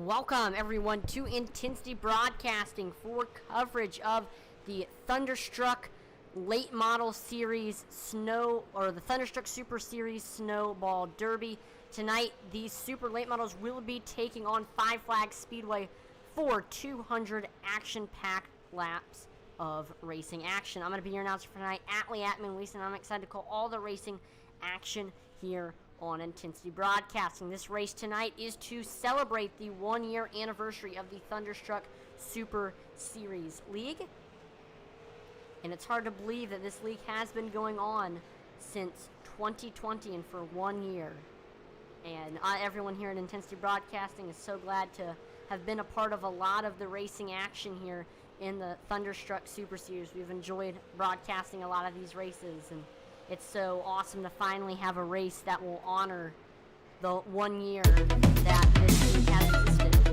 Welcome everyone to Intensity Broadcasting for coverage of the Thunderstruck Late Model Series the Thunderstruck Super Series Snowball Derby. Tonight, these Super Late Models will be taking on Five Flags Speedway for 200 action-packed laps of racing action. I'm going to be your announcer for tonight, Atlee Atman-Leeson. I'm excited to call all the racing action here on Intensity Broadcasting. This race tonight is to celebrate the 1-year anniversary of the Thunderstruck Super Series League. And it's hard to believe that this league has been going on since 2020 and for 1 year. And everyone here at Intensity Broadcasting is so glad to have been a part of a lot of the racing action here in the Thunderstruck Super Series. We've enjoyed broadcasting a lot of these races, and it's so awesome to finally have a race that will honor the 1 year that this league has existed.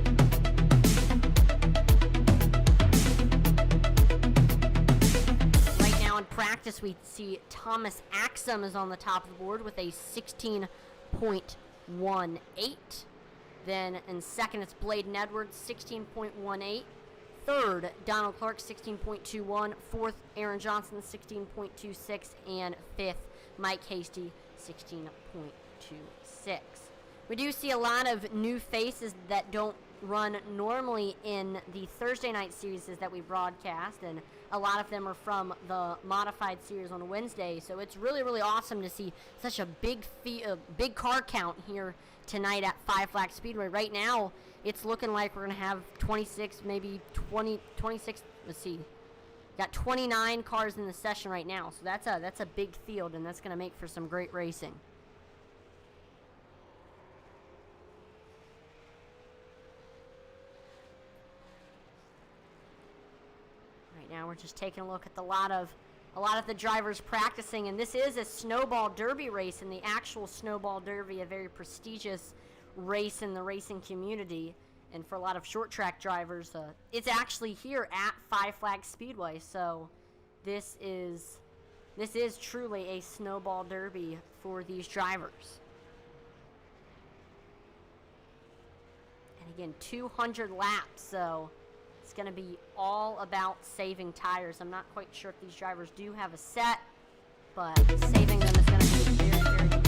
Right now in practice, we see Thomas Axum is on the top of the board with a 16.18. Then in second, it's Bladen Edwards, 16.18. Third, Donald Clark, 16.21. Fourth, Aaron Johnson, 16.26. And fifth, Mike Hasty, 16.26. We do see a lot of new faces that don't run normally in the Thursday night series that we broadcast, and a lot of them are from the modified series on Wednesday. So it's really, really awesome to see such a big car count here tonight at Five Flags Speedway. Right now, it's looking like we're going to have 26, maybe 26, let's see. Got 29 cars in the session right now, so that's a big field, and that's going to make for some great racing. Right now, we're just taking a look at a lot of the drivers practicing, and this is a Snowball Derby race, and the actual Snowball Derby, a very prestigious race in the racing community, and for a lot of short track drivers, it's actually here at Five Flags Speedway. So this is truly a Snowball Derby for these drivers. And again, 200 laps, so it's going to be all about saving tires. I'm not quite sure if these drivers do have a set, but saving them is going to be very, very important.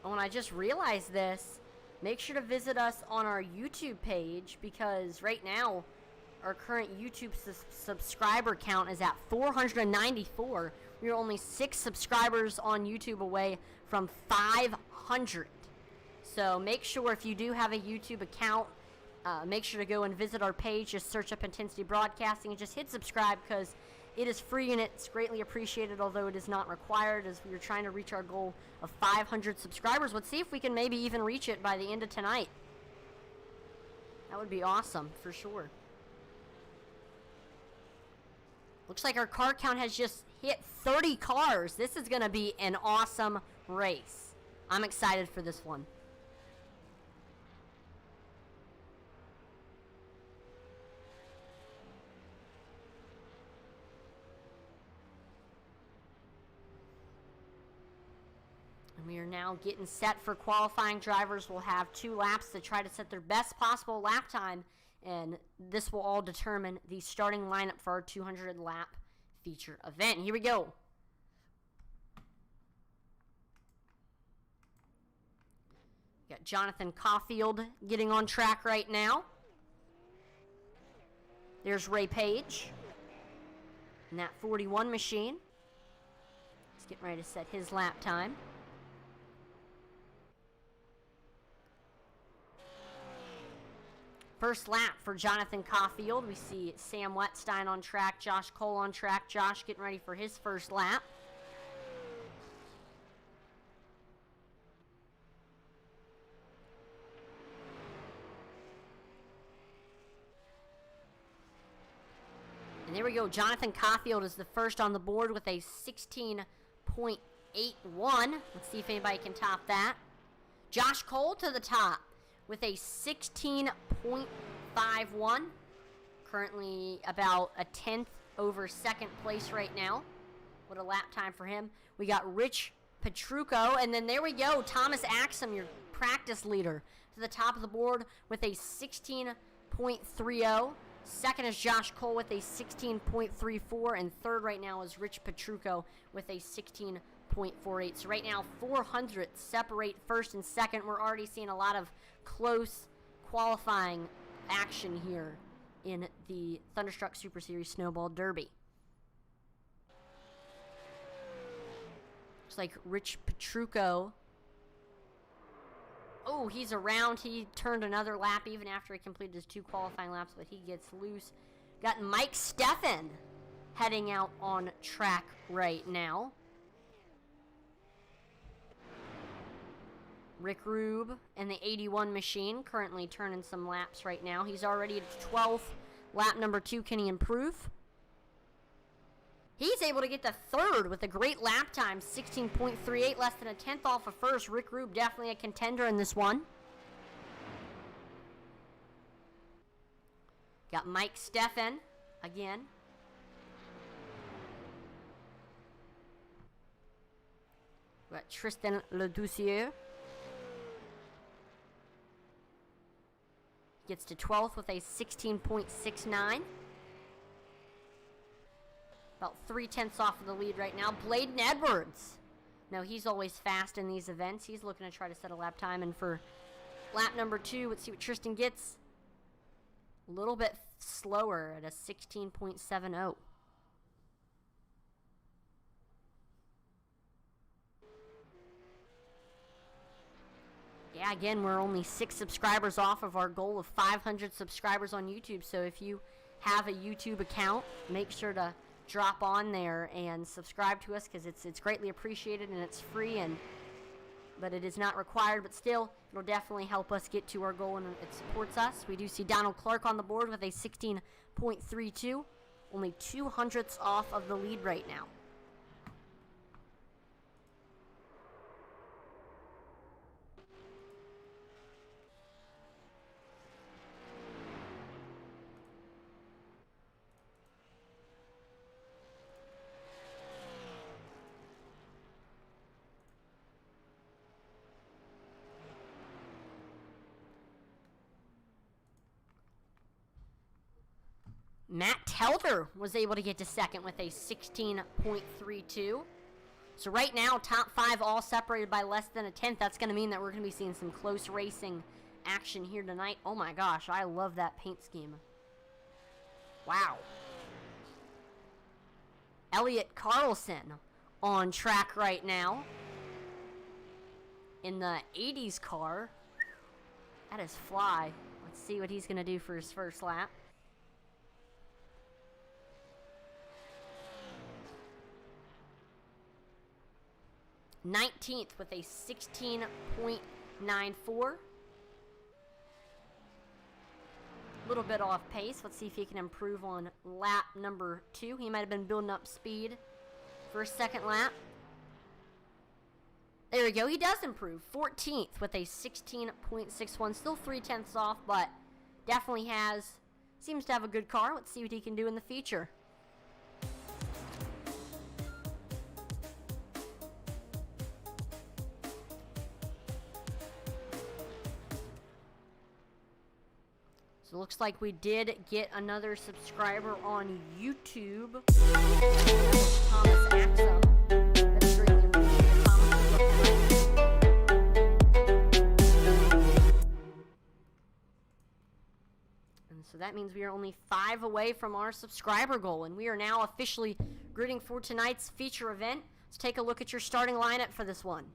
Oh, and I just realized this. Make sure to visit us on our YouTube page, because right now our current YouTube subscriber count is at 494. We are only 6 subscribers on YouTube away from 500. So make sure, if you do have a YouTube account, make sure to go and visit our page. Just search up Intensity Broadcasting and just hit subscribe, because it is free and it's greatly appreciated, although it is not required, as we are trying to reach our goal of 500 subscribers. Let's see if we can maybe even reach it by the end of tonight. That would be awesome, for sure. Looks like our car count has just hit 30 cars. This is going to be an awesome race. I'm excited for this one. And we are now getting set for qualifying. Drivers will have 2 laps to try to set their best possible lap time, and this will all determine the starting lineup for our 200 lap feature event. Here we go. Got Jonathan Caulfield getting on track right now. There's Ray Page in that 41 machine. He's getting ready to set his lap time. First lap for Jonathan Caulfield. We see Sam Wetstein on track, Josh Cole on track. Josh getting ready for his first lap. And there we go. Jonathan Caulfield is the first on the board with a 16.81. Let's see if anybody can top that. Josh Cole to the top with a 16.51. Currently about a tenth over second place right now What a lap time for him. We got Rich Petrucco, and then there we go. Thomas Axum, your practice leader, to the top of the board with a 16.30. Second is Josh Cole with a 16.34, and third right now is Rich Petrucco with a 16.48. So right now, 400 separate first and second. We're already seeing a lot of close qualifying action here in the Thunderstruck Super Series Snowball Derby. Looks like Rich Petrucco. Oh, he's around. He turned another lap even after he completed his 2 qualifying laps, but he gets loose. Got Mike Steffen heading out on track right now. Rick Rube and the 81 machine currently turning some laps right now. He's already at 12th. Lap number 2, can he improve? He's able to get to third with a great lap time, 16.38, less than a tenth off of first. Rick Rube definitely a contender in this one. Got Mike Steffen again. Got Tristan Ledoucier. Gets to 12th with a 16.69. About 3/10 off of the lead right now. Bladen Edwards. No, he's always fast in these events. He's looking to try to set a lap time. And for lap number 2, let's see what Tristan gets. A little bit slower at a 16.70. Yeah, again, we're only 6 subscribers off of our goal of 500 subscribers on YouTube. So if you have a YouTube account, make sure to drop on there and subscribe to us, because it's greatly appreciated and it's free, but it is not required. But still, it'll definitely help us get to our goal, and it supports us. We do see Donald Clark on the board with a 16.32, only 2/100ths off of the lead right now. Matt Telder was able to get to second with a 16.32. So right now, top 5 all separated by less than a tenth. That's going to mean that we're going to be seeing some close racing action here tonight. Oh my gosh, I love that paint scheme. Wow. Elliot Carlson on track right now in the 80s car. That is fly. Let's see what he's going to do for his first lap. 19th with a 16.94. A little bit off pace. Let's see if he can improve on lap number 2. He might have been building up speed for a second lap. There we go. He does improve. 14th with a 16.61. Still 3/10 off, but definitely seems to have a good car. Let's see what he can do in the feature. So it looks like we did get another subscriber on YouTube. Thomas Axum. That's greatly appreciated. And so that means we are only 5 away from our subscriber goal, and we are now officially rooting for tonight's feature event. Let's take a look at your starting lineup for this one.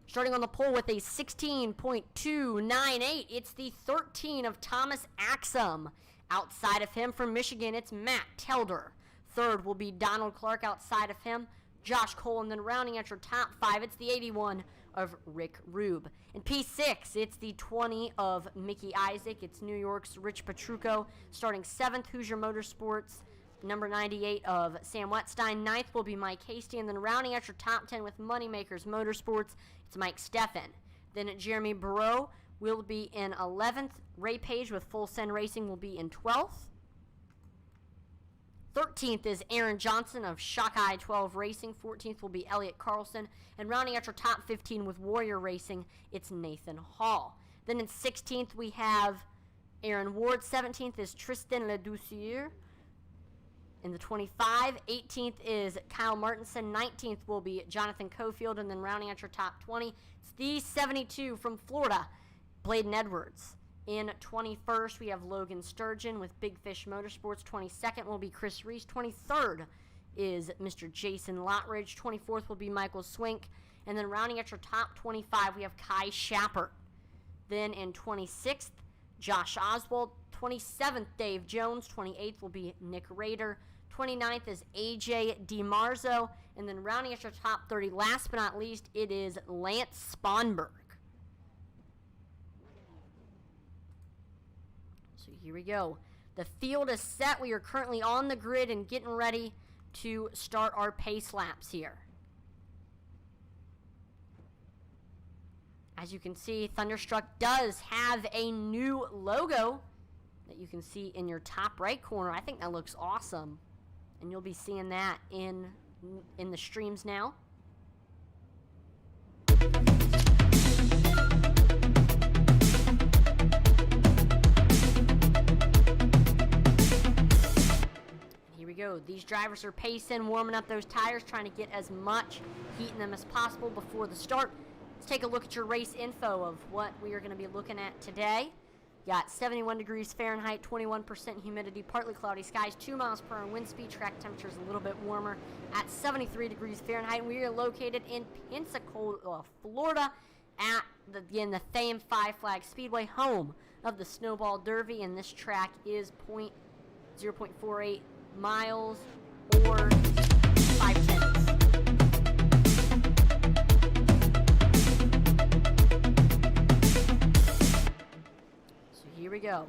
Starting on the pole with a 16.298, it's the 13 of Thomas Axum. Outside of him from Michigan, it's Matt Telder. Third will be Donald Clark. Outside of him, Josh Cole. And then rounding out your top 5, it's the 81 of Rick Rube. In P6, it's the 20 of Mickey Isaac. It's New York's Rich Petrucco. Starting 7th, Hoosier Motorsports. Number 98 of Sam Wetstein. 9th will be Mike Hasty. And then rounding out your top 10 with Moneymakers Motorsports, it's Mike Steffen. Then Jeremy Barreau will be in 11th. Ray Page with Full Send Racing will be in 12th. 13th is Aaron Johnson of Shockeye 12 Racing. 14th will be Elliott Carlson. And rounding out your top 15 with Warrior Racing, it's Nathan Hall. Then in 16th, we have Aaron Ward. 17th is Tristan Ledouceur. In the 25, 18th is Kyle Martinson. 19th will be Jonathan Cofield. And then rounding out your top 20, it's the 72 from Florida, Bladen Edwards. In 21st, we have Logan Sturgeon with Big Fish Motorsports. 22nd will be Chris Reese. 23rd is Mr. Jason Lottridge. 24th will be Michael Swink. And then rounding at your top 25, we have Kai Schappert. Then in 26th, Josh Oswald. 27th, Dave Jones. 28th will be Nick Rader. 29th is AJ DiMarzo. And then rounding at your top 30, last but not least, it is Lance Sponberg. So here we go. The field is set. We are currently on the grid and getting ready to start our pace laps here. As you can see, Thunderstruck does have a new logo that you can see in your top right corner. I think that looks awesome. And you'll be seeing that in the streams now. Here we go. These drivers are pacing, warming up those tires, trying to get as much heat in them as possible before the start. Let's take a look at your race info of what we are going to be looking at today. Got 71 degrees Fahrenheit, 21% humidity, partly cloudy skies, 2 miles per hour wind speed. Track temperature is a little bit warmer at 73 degrees Fahrenheit. We are located in Pensacola, Florida, at the famed Five Flag Speedway, home of the Snowball Derby, and this track is 0.48 miles or 5 tenths. Here we go.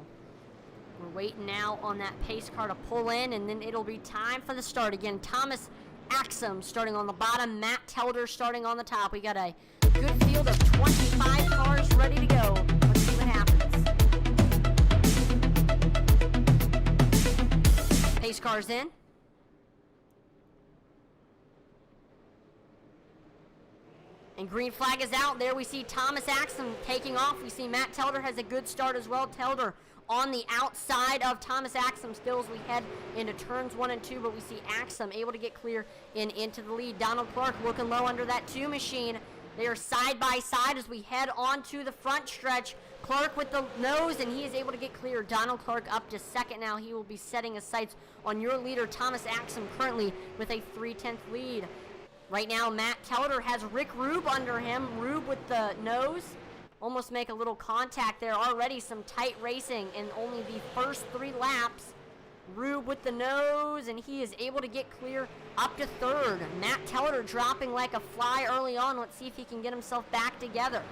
We're waiting now on that pace car to pull in, and then it'll be time for the start again. Thomas Axum starting on the bottom, Matt Telder starting on the top. We got a good field of 25 cars ready to go. Let's see what happens. Pace car's in. And green flag is out. There we see Thomas Axum taking off. We see Matt Telder has a good start as well. Telder on the outside of Thomas Axum still as we head into turns 1 and 2, but we see Axum able to get clear and into the lead. Donald Clark looking low under that 2 machine. They are side by side as we head on to the front stretch. Clark with the nose, and he is able to get clear. Donald Clark up to second now. He will be setting his sights on your leader, Thomas Axum, currently with a 3/10 lead. Right now, Matt Telder has Rick Rube under him. Rube with the nose. Almost make a little contact there. Already some tight racing in only the first 3 laps. Rube with the nose, and he is able to get clear up to third. Matt Telder dropping like a fly early on. Let's see if he can get himself back together.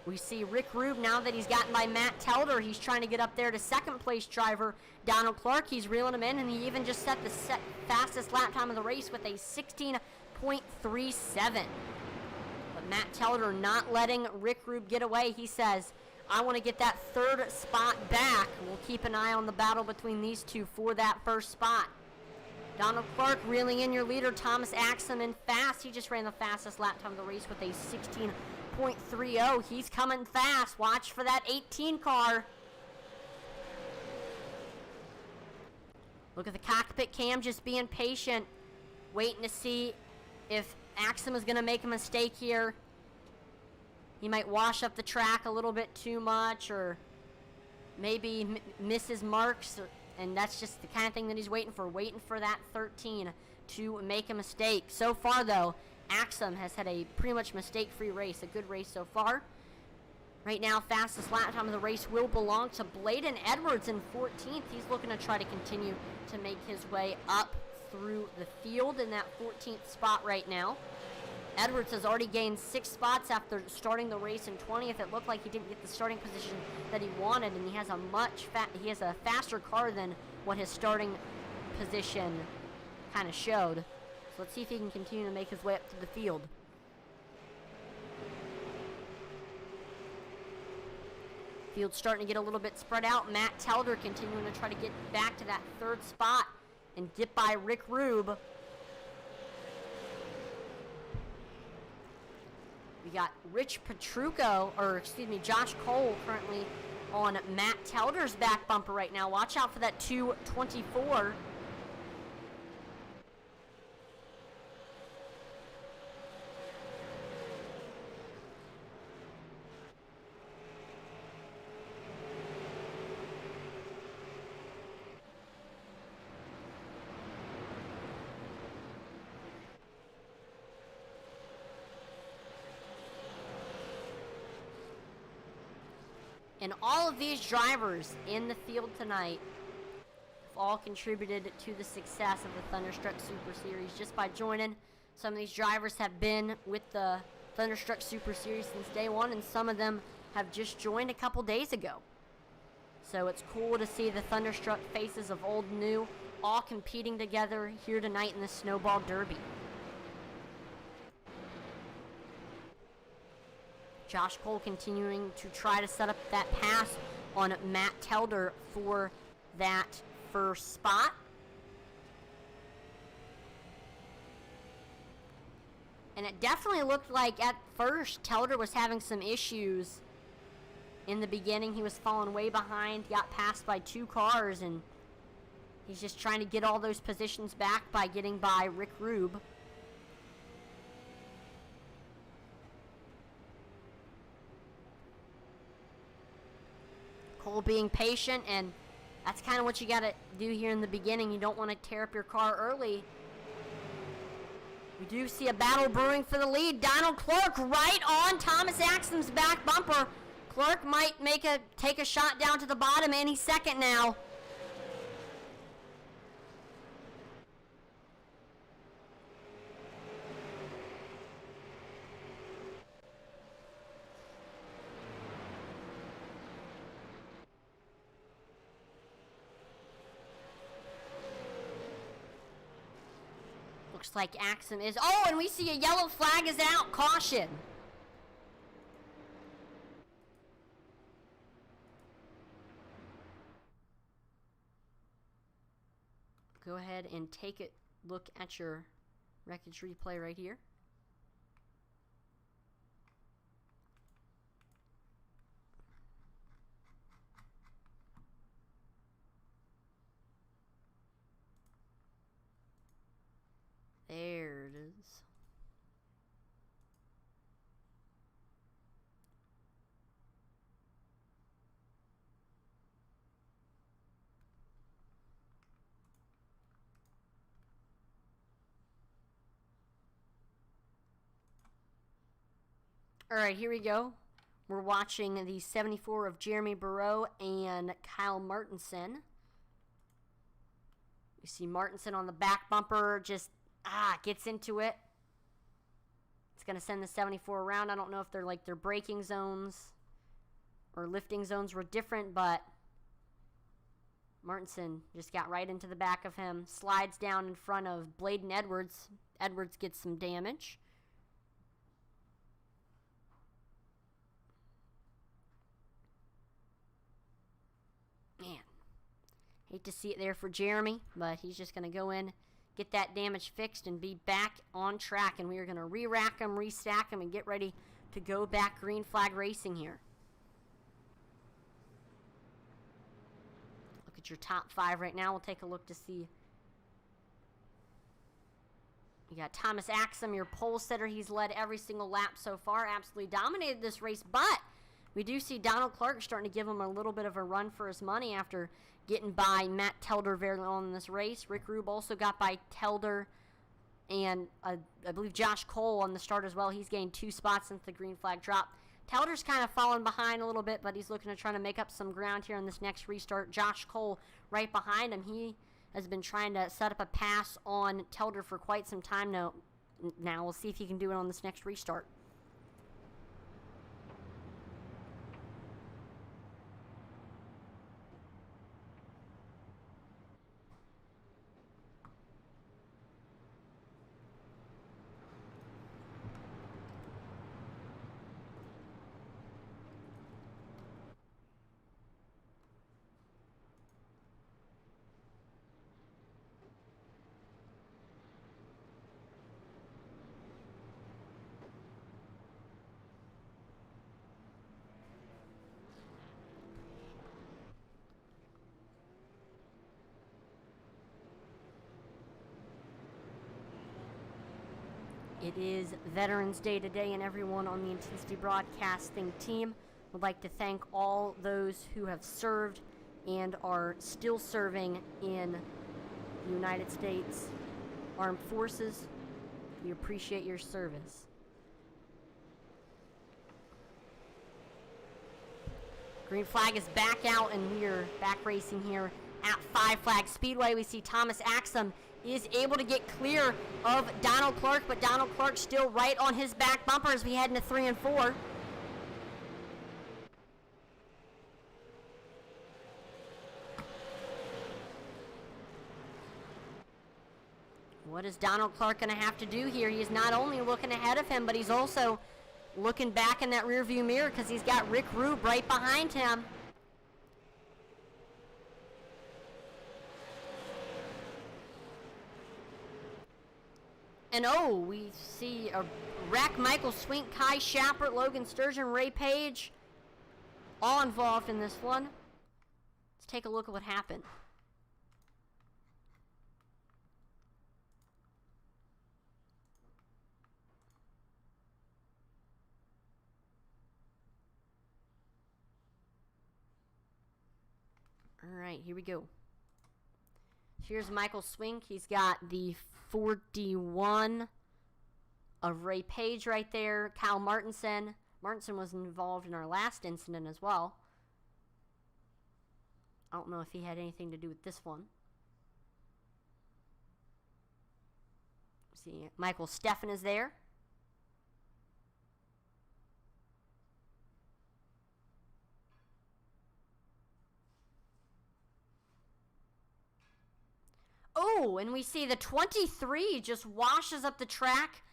We see Rick Rube now that he's gotten by Matt Telder. He's trying to get up there to second place driver Donald Clark. He's reeling him in, and he even just set the fastest lap time of the race with a 16.37. But Matt Telder not letting Rick Rube get away. He says, I want to get that 3rd spot back. We'll keep an eye on the battle between these two for that 1st spot. Donald Clark reeling in your leader, Thomas Axum, in fast. He just ran the fastest lap time of the race with a 16.30. He's coming fast. Watch for that 18 car. Look at the cockpit cam just being patient, waiting to see if Axum is going to make a mistake here. He might wash up the track a little bit too much, or maybe miss his marks, and that's just the kind of thing that he's waiting for that 13 to make a mistake. So far, though, Axum has had a pretty much mistake-free race, a good race so far. Right now, fastest lap time of the race will belong to Bladen Edwards in 14th. He's looking to try to continue to make his way up through the field in that 14th spot right now. Edwards has already gained 6 spots after starting the race in 20th. It looked like he didn't get the starting position that he wanted, and he has a faster car than what his starting position kind of showed. So let's see if he can continue to make his way up to the field. Field's starting to get a little bit spread out. Matt Telder continuing to try to get back to that 3rd spot and get by Rick Rube. We got Rich Petrucco, or excuse me, Josh Cole currently on Matt Telder's back bumper right now. Watch out for that 224. And all of these drivers in the field tonight have all contributed to the success of the Thunderstruck Super Series just by joining. Some of these drivers have been with the Thunderstruck Super Series since day one, and some of them have just joined a couple days ago. So it's cool to see the Thunderstruck faces of old and new all competing together here tonight in the Snowball Derby. Josh Cole continuing to try to set up that pass on Matt Telder for that 1st spot. And it definitely looked like at first Telder was having some issues in the beginning. He was falling way behind, got passed by 2 cars, and he's just trying to get all those positions back by getting by Rick Rube. Cole being patient, and that's kind of what you got to do here in the beginning. You don't want to tear up your car early. We do see a battle brewing for the lead. Donald Clark right on Thomas Axsom's back bumper. Clark might take a shot down to the bottom any second now. Looks like Axsom is... Oh, and we see a yellow flag is out. Caution. Go ahead and take a look at your Wreckage Replay right here. There it is. All right, here we go. We're watching the 74 of Jeremy Burrow and Kyle Martinson. We see Martinson on the back bumper, just gets into it. It's going to send the 74 around. I don't know if they're like their braking zones or lifting zones were different, but Martinson just got right into the back of him. Slides down in front of Bladen Edwards. Edwards gets some damage. Man, hate to see it there for Jeremy, but he's just going to go in, get that damage fixed, and be back on track. And we are going to re-rack him, restack him, and get ready to go back green flag racing here. Look at your top 5 right now. We'll take a look to see. You got Thomas Axsom, your pole sitter. He's led every single lap so far. Absolutely dominated this race, but we do see Donald Clark starting to give him a little bit of a run for his money after getting by Matt Telder very long in this race. Rick Rube also got by Telder and I believe Josh Cole on the start as well. He's gained 2 spots since the green flag drop. Telder's kind of fallen behind a little bit, but he's looking to try to make up some ground here in this next restart. Josh Cole right behind him. He has been trying to set up a pass on Telder for quite some time now. Now we'll see if he can do it on this next restart. It is Veterans Day today, and everyone on the Intensity Broadcasting team would like to thank all those who have served and are still serving in the United States Armed Forces. We appreciate your service. Green flag is back out, and we are back racing here at Five Flag Speedway. We see Thomas Axum is able to get clear of Donald Clark, but Donald Clark still right on his back bumper as we head into 3 and 4. What is Donald Clark going to have to do here? He's not only looking ahead of him, but he's also looking back in that rearview mirror because he's got Rick Rube right behind him. And oh, we see a wreck. Michael Swink, Kai Shappert, Logan Sturgeon, Ray Page, all involved in this one. Let's take a look at what happened. All right, here we go. Here's Michael Swink. He's got the 41 of Ray Page right there. Kyle Martinson. Martinson was involved in our last incident as well. I don't know if he had anything to do with this one. See, Michael Steffen is there. Oh, and we see the 23 just washes up the track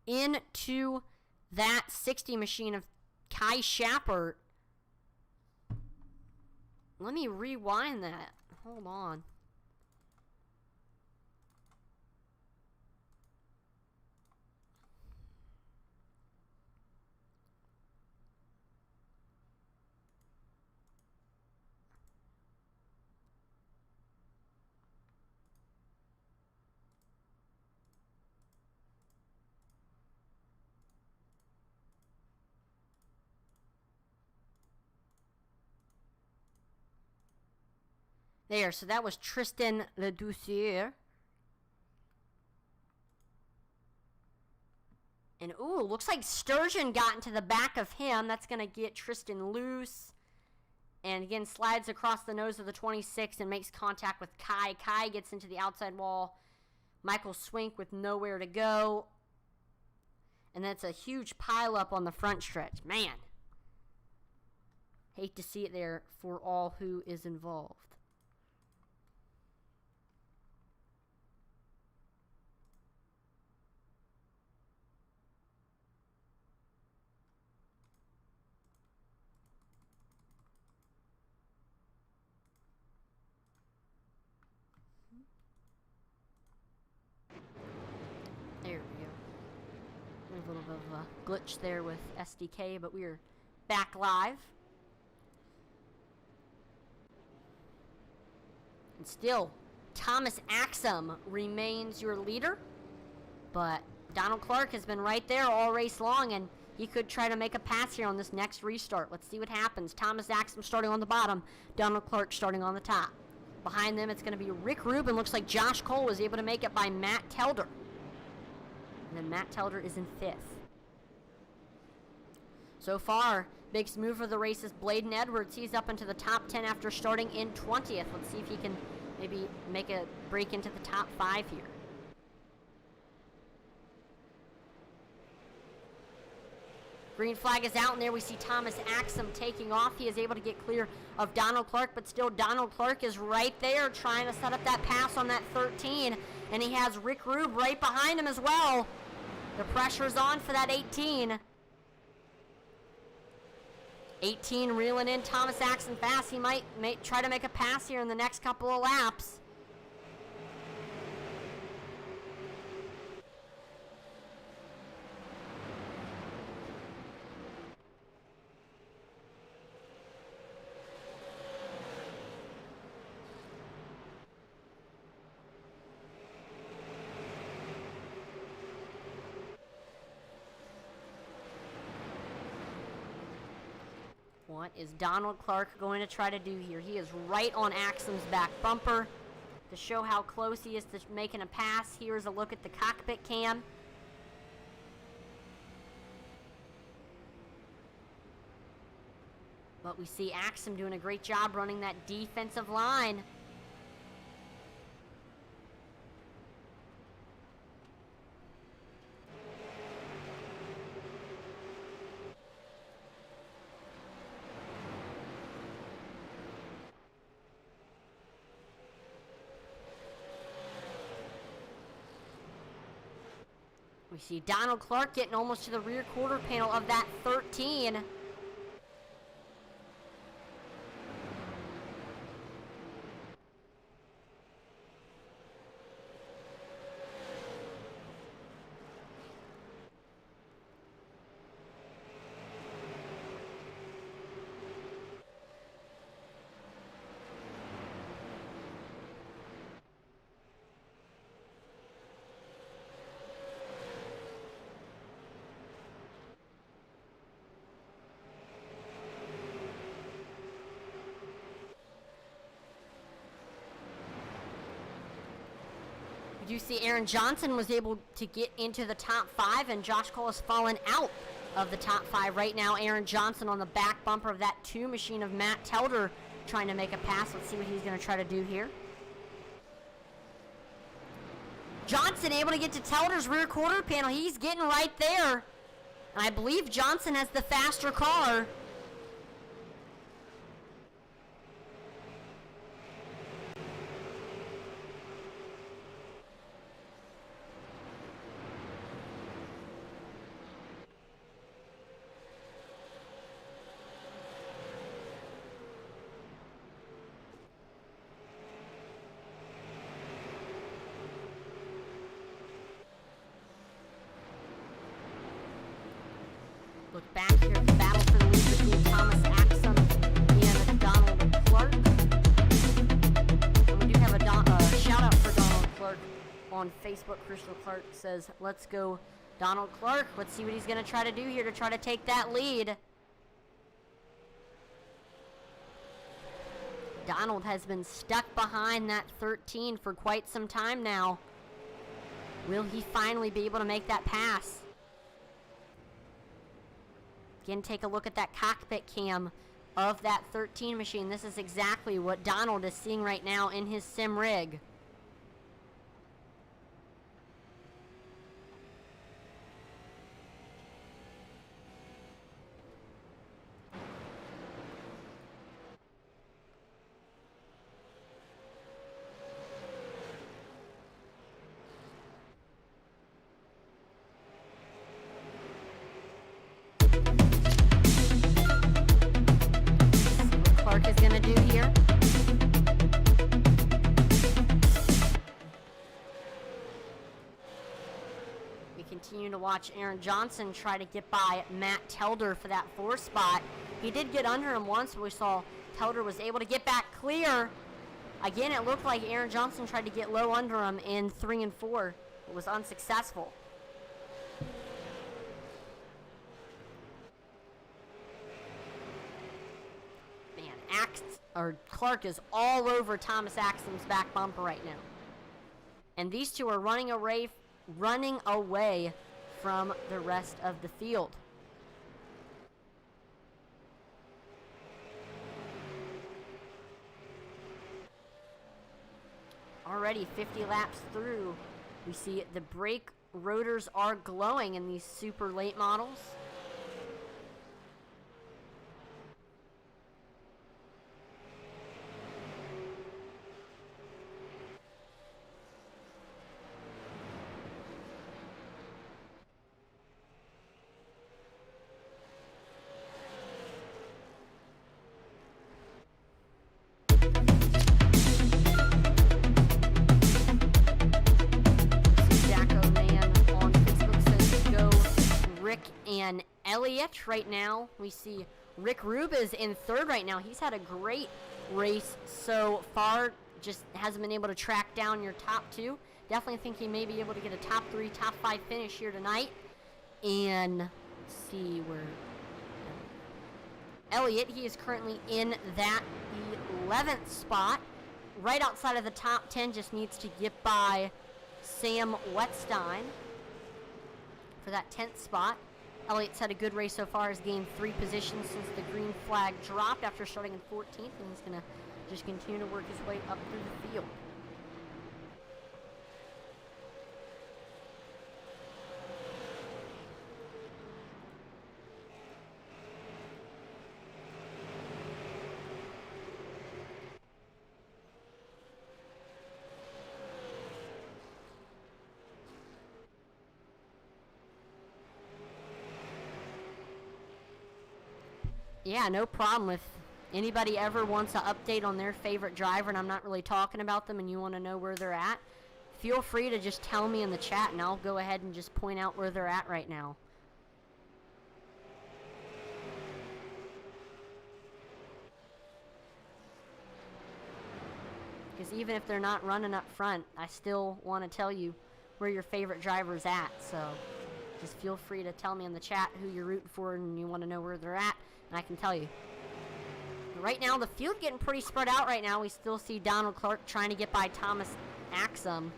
into that 60 machine of Kai Shappert. Let me rewind that. Hold on. There, so that was Tristan Ledouceur. And, ooh, looks like Sturgeon got into the back of him. That's going to get Tristan loose. And, again, slides across the nose of the 26 and makes contact with Kai. Kai gets into the outside wall. Michael Swink with nowhere to go. And that's a huge pileup on the front stretch. Man. Hate to see it there for all who is involved. There we go. There's a little bit of a glitch there with SDK, but we're back live. And still, Thomas Axum remains your leader, but Donald Clark has been right there all race long, and he could try to make a pass here on this next restart. Let's see what happens. Thomas Axum starting on the bottom, Donald Clark starting on the top. Behind them, it's going to be Rick Rubin. Looks like Josh Cole was able to make it by Matt Telder. And then Matt Telder is in 5th. So far, biggest mover of the race is Bladen Edwards. He's up into the top 10 after starting in 20th. Let's see if he can maybe make a break into the top 5 here. Green flag is out, and there we see Thomas Axum taking off. He is able to get clear of Donald Clark, but still Donald Clark is right there trying to set up that pass on that 13, and he has Rick Rube right behind him as well. The pressure's on for that 18. 18 reeling in Thomas Axum fast. He might try to make a pass here in the next couple of laps. What is Donald Clark going to try to do here? He is right on Axum's back bumper. To show how close he is to making a pass, here's a look at the cockpit cam. But we see Axum doing a great job running that defensive line. We see Donald Clark getting almost to the rear quarter panel of that 13. You see Aaron Johnson was able to get into the top 5, and Josh Cole has fallen out of the top 5 right now. Aaron Johnson on the back bumper of that 2 machine of Matt Telder trying to make a pass. Let's see what he's going to try to do here. Johnson able to get to Telder's rear quarter panel. He's getting right there. And I believe Johnson has the faster car. Look back here at the battle for the lead between Thomas Axum and Donald Clark. And we do have a shout out for Donald Clark on Facebook. Crystal Clark says, "Let's go, Donald Clark." Let's see what he's going to try to do here to try to take that lead. Donald has been stuck behind that 13 for quite some time now. Will he finally be able to make that pass? Again, take a look at that cockpit cam of that 13 machine. This is exactly what Donald is seeing right now in his sim rig. Is going to do here. We continue to watch Aaron Johnson try to get by Matt Telder for that 4 spot. He did get under him once, but we saw Telder was able to get back clear. Again, it looked like Aaron Johnson tried to get low under him in 3 and 4. It was unsuccessful. Clark is all over Thomas Axum's back bumper right now. And these two are running away from the rest of the field. Already 50 laps through, we see the brake rotors are glowing in these super late models. And Elliott right now, we see Rick Rube is in 3rd right now. He's had a great race so far, just hasn't been able to track down your top 2. Definitely think he may be able to get a top 3, top 5 finish here tonight. And see where Elliott, he is currently in that 11th spot. Right outside of the top 10, just needs to get by Sam Wetstein for that 10th spot. Elliott's had a good race so far. Has gained 3 positions since the green flag dropped after starting in 14th, and he's going to just continue to work his way up through the field. Yeah, no problem. If anybody ever wants an update on their favorite driver and I'm not really talking about them and you want to know where they're at, feel free to just tell me in the chat and I'll go ahead and just point out where they're at right now. Because even if they're not running up front, I still want to tell you where your favorite driver's at. So just feel free to tell me in the chat who you're rooting for and you want to know where they're at, and I can tell you. Right now, the field getting pretty spread out right now. We still see Donald Clark trying to get by Thomas Axum.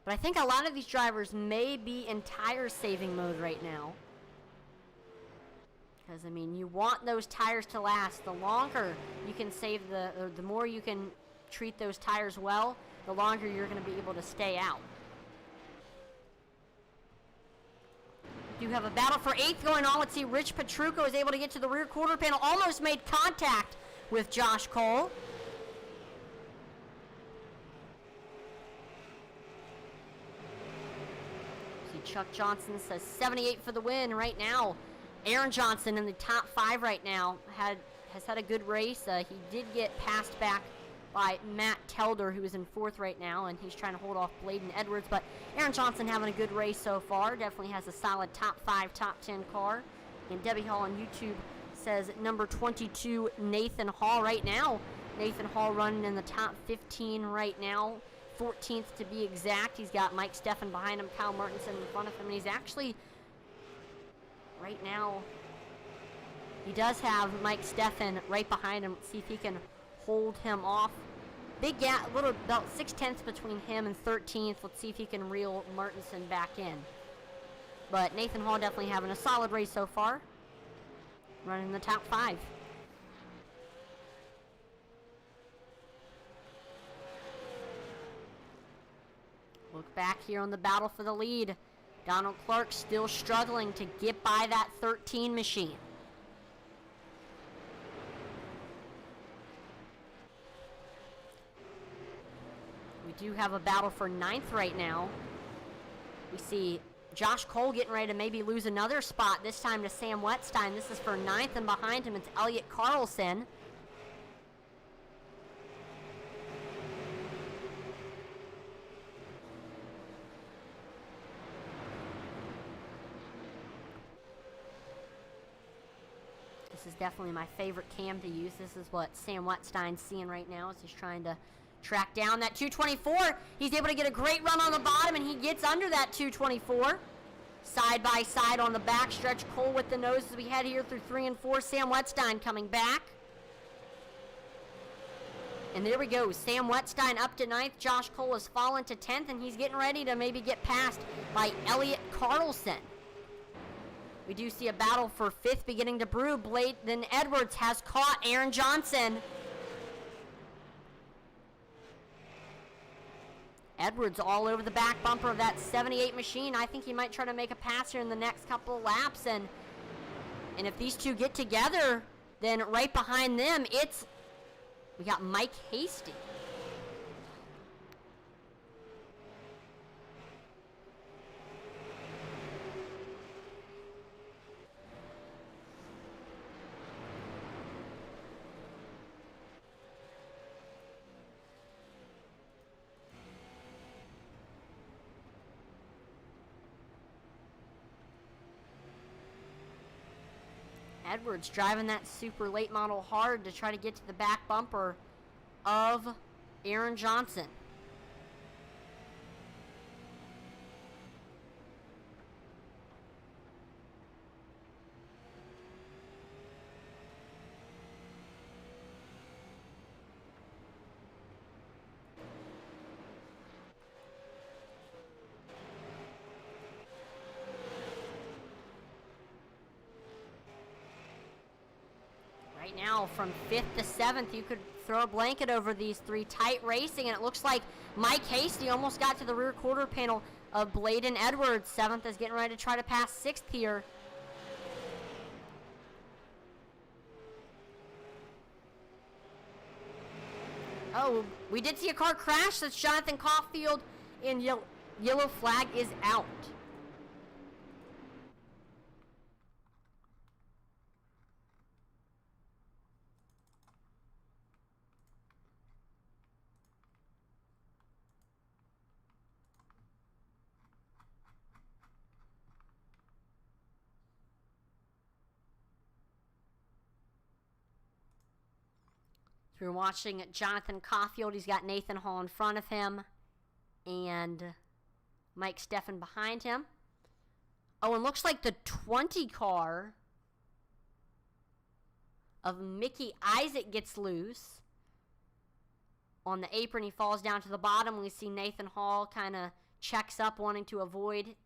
But I think a lot of these drivers may be in tire saving mode right now. Because, I mean, you want those tires to last. The longer you can save the more you can treat those tires well, the longer you're going to be able to stay out. You have a battle for 8th going on. Let's see, Rich Petrucco is able to get to the rear quarter panel. Almost made contact with Josh Cole. See, Chuck Johnson says 78 for the win right now. Aaron Johnson in the top 5 right now has had a good race. He did get passed back by Matt Telder, who is in 4th right now, and he's trying to hold off Bladen Edwards. But Aaron Johnson having a good race so far. Definitely has a solid top 5, top 10 car. And Debbie Hall on YouTube says number 22, Nathan Hall right now. Nathan Hall running in the top 15 right now. 14th to be exact. He's got Mike Steffen behind him, Kyle Martinson in front of him. And he's actually, right now, he does have Mike Steffen right behind him. Let's see if he can hold him off. Big gap, little about 6/10 between him and 13th. Let's see if he can reel Martinson back in. But Nathan Hall definitely having a solid race so far. Running in the top 5. Look back here on the battle for the lead. Donald Clark still struggling to get by that 13 machine. We do have a battle for 9th right now. We see Josh Cole getting ready to maybe lose another spot, this time to Sam Wetstein. This is for 9th, and behind him it's Elliott Carlson. This is definitely my favorite cam to use. This is what Sam Wetstein's seeing right now as he's trying to track down that 224. He's able to get a great run on the bottom, and he gets under that 224. Side by side on the back stretch. Cole with the nose as we head here through 3 and 4. Sam Wetstein coming back. And there we go. Sam Wetstein up to 9th. Josh Cole has fallen to 10th, and he's getting ready to maybe get passed by Elliott Carlson. We do see a battle for 5th beginning to brew. Bladen Edwards has caught Aaron Johnson. Edwards all over the back bumper of that 78 machine. I think he might try to make a pass here in the next couple of laps. And if these two get together, then right behind them, we got Mike Hasty. Edwards driving that super late model hard to try to get to the back bumper of Aaron Johnson. Right now, from 5th to 7th, you could throw a blanket over these three. Tight racing, and it looks like Mike Hasty almost got to the rear quarter panel of Bladen Edwards. 7th is getting ready to try to pass 6th here. Oh, we did see a car crash. That's Jonathan Caulfield, and yellow flag is out. We're watching Jonathan Caulfield. He's got Nathan Hall in front of him and Mike Steffen behind him. Oh, and looks like the 20 car of Mickey Isaac gets loose. On the apron, he falls down to the bottom. We see Nathan Hall kind of checks up, wanting to avoid,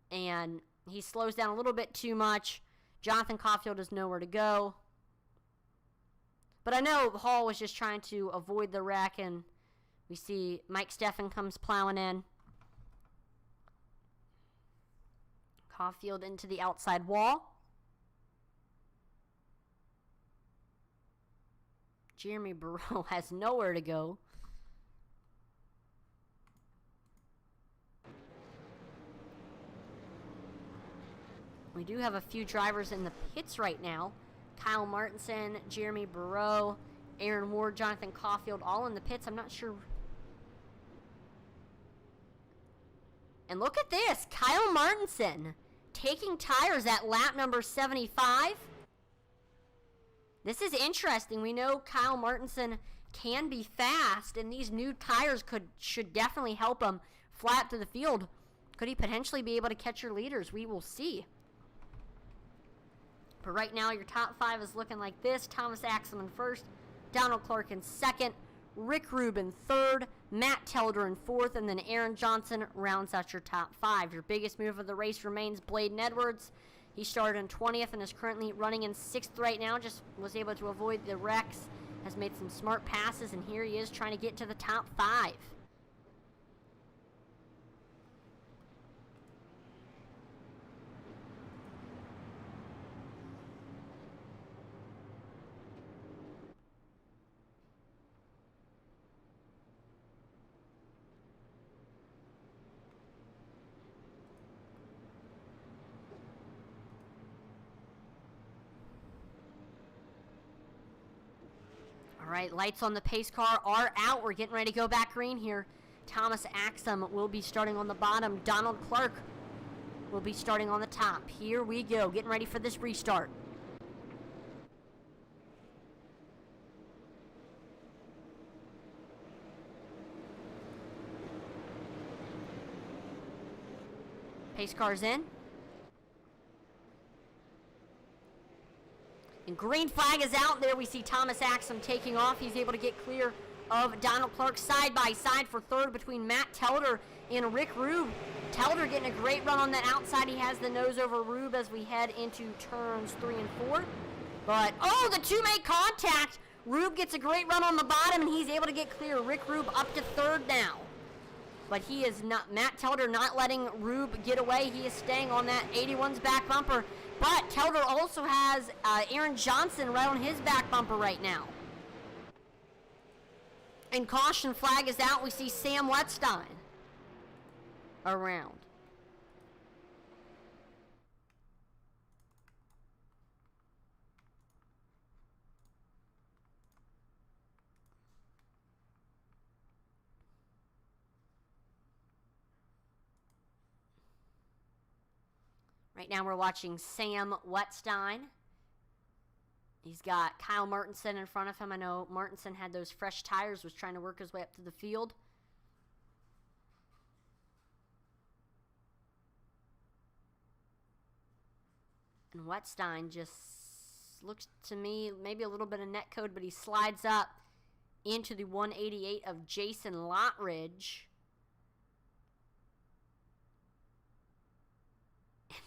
and he slows down a little bit too much. Jonathan Caulfield has nowhere to go. But I know Hall was just trying to avoid the wreck, and we see Mike Steffen comes plowing in. Caulfield into the outside wall. Jeremy Burrow has nowhere to go. We do have a few drivers in the pits right now. Kyle Martinson, Jeremy Burrow, Aaron Ward, Jonathan Caulfield, all in the pits. I'm not sure. And look at this. Kyle Martinson taking tires at lap number 75. This is interesting. We know Kyle Martinson can be fast, and these new tires should definitely help him flat through the field. Could he potentially be able to catch your leaders? We will see. But right now, your top 5 is looking like this. Thomas Axel in first, Donald Clark in second, Rick Rubin third, Matt Telder in fourth, and then Aaron Johnson rounds out your top 5. Your biggest move of the race remains Bladen Edwards. He started in 20th and is currently running in 6th right now. Just was able to avoid the wrecks, has made some smart passes, and here he is trying to get to the top 5. All right, lights on the pace car are out. We're getting ready to go back green here. Thomas Axum will be starting on the bottom. Donald Clark will be starting on the top. Here we go, getting ready for this restart. Pace car's in. And green flag is out there. We see Thomas Axum taking off. He's able to get clear of Donald Clark side by side for third between Matt Telder and Rick Rube. Telder getting a great run on that outside. He has the nose over Rube as we head into turns 3 and 4. But, oh, the two make contact. Rube gets a great run on the bottom, and he's able to get clear. Rick Rube up to third now. But he is not, Matt Telder not letting Rube get away. He is staying on that 81's back bumper. But Telder also has Aaron Johnson right on his back bumper right now. And caution flag is out. We see Sam Wetstein around. Right now we're watching Sam Wetstein. He's got Kyle Martinson in front of him. I know Martinson had those fresh tires, was trying to work his way up to the field. And Wetstein just looks to me maybe a little bit of net code, but he slides up into the 188 of Jason Lottridge.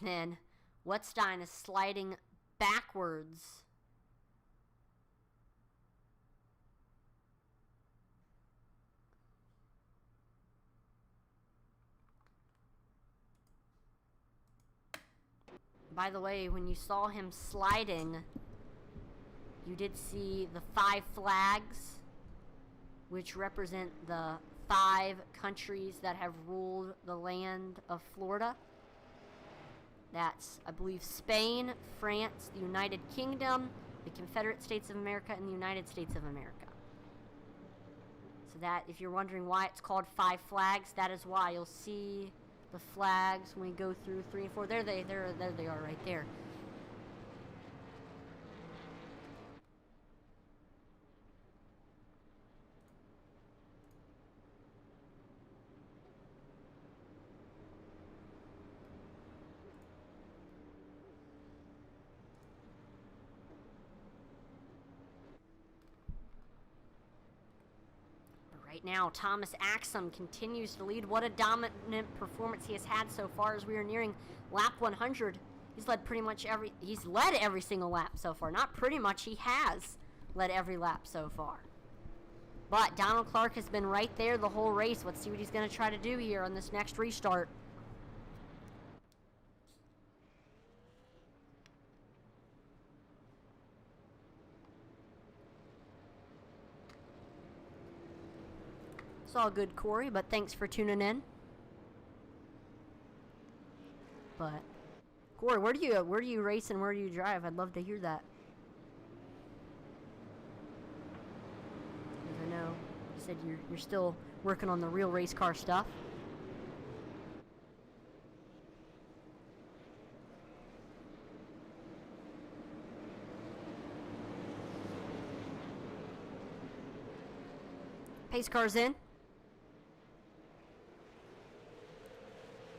And then Wetstein is sliding backwards by the way, when you saw him sliding, you did see the 5 flags, which represent the 5 countries that have ruled the land of Florida. That's, I believe, Spain, France, the United Kingdom, the Confederate States of America, and the United States of America. So that, if you're wondering why it's called 5 flags, that is why. You'll see the flags when we go through 3 and 4. There they are right there. Right now, Thomas Axum continues to lead. What a dominant performance he has had so far as we are nearing lap 100. He's led every single lap so far. Not pretty much, he has led every lap so far. But Donald Clark has been right there the whole race. Let's see what he's going to try to do here on this next restart. It's all good, Corey, but thanks for tuning in. But Corey, where do you race and where do you drive? I'd love to hear that. Because I know you said you're still working on the real race car stuff. Pace car's in.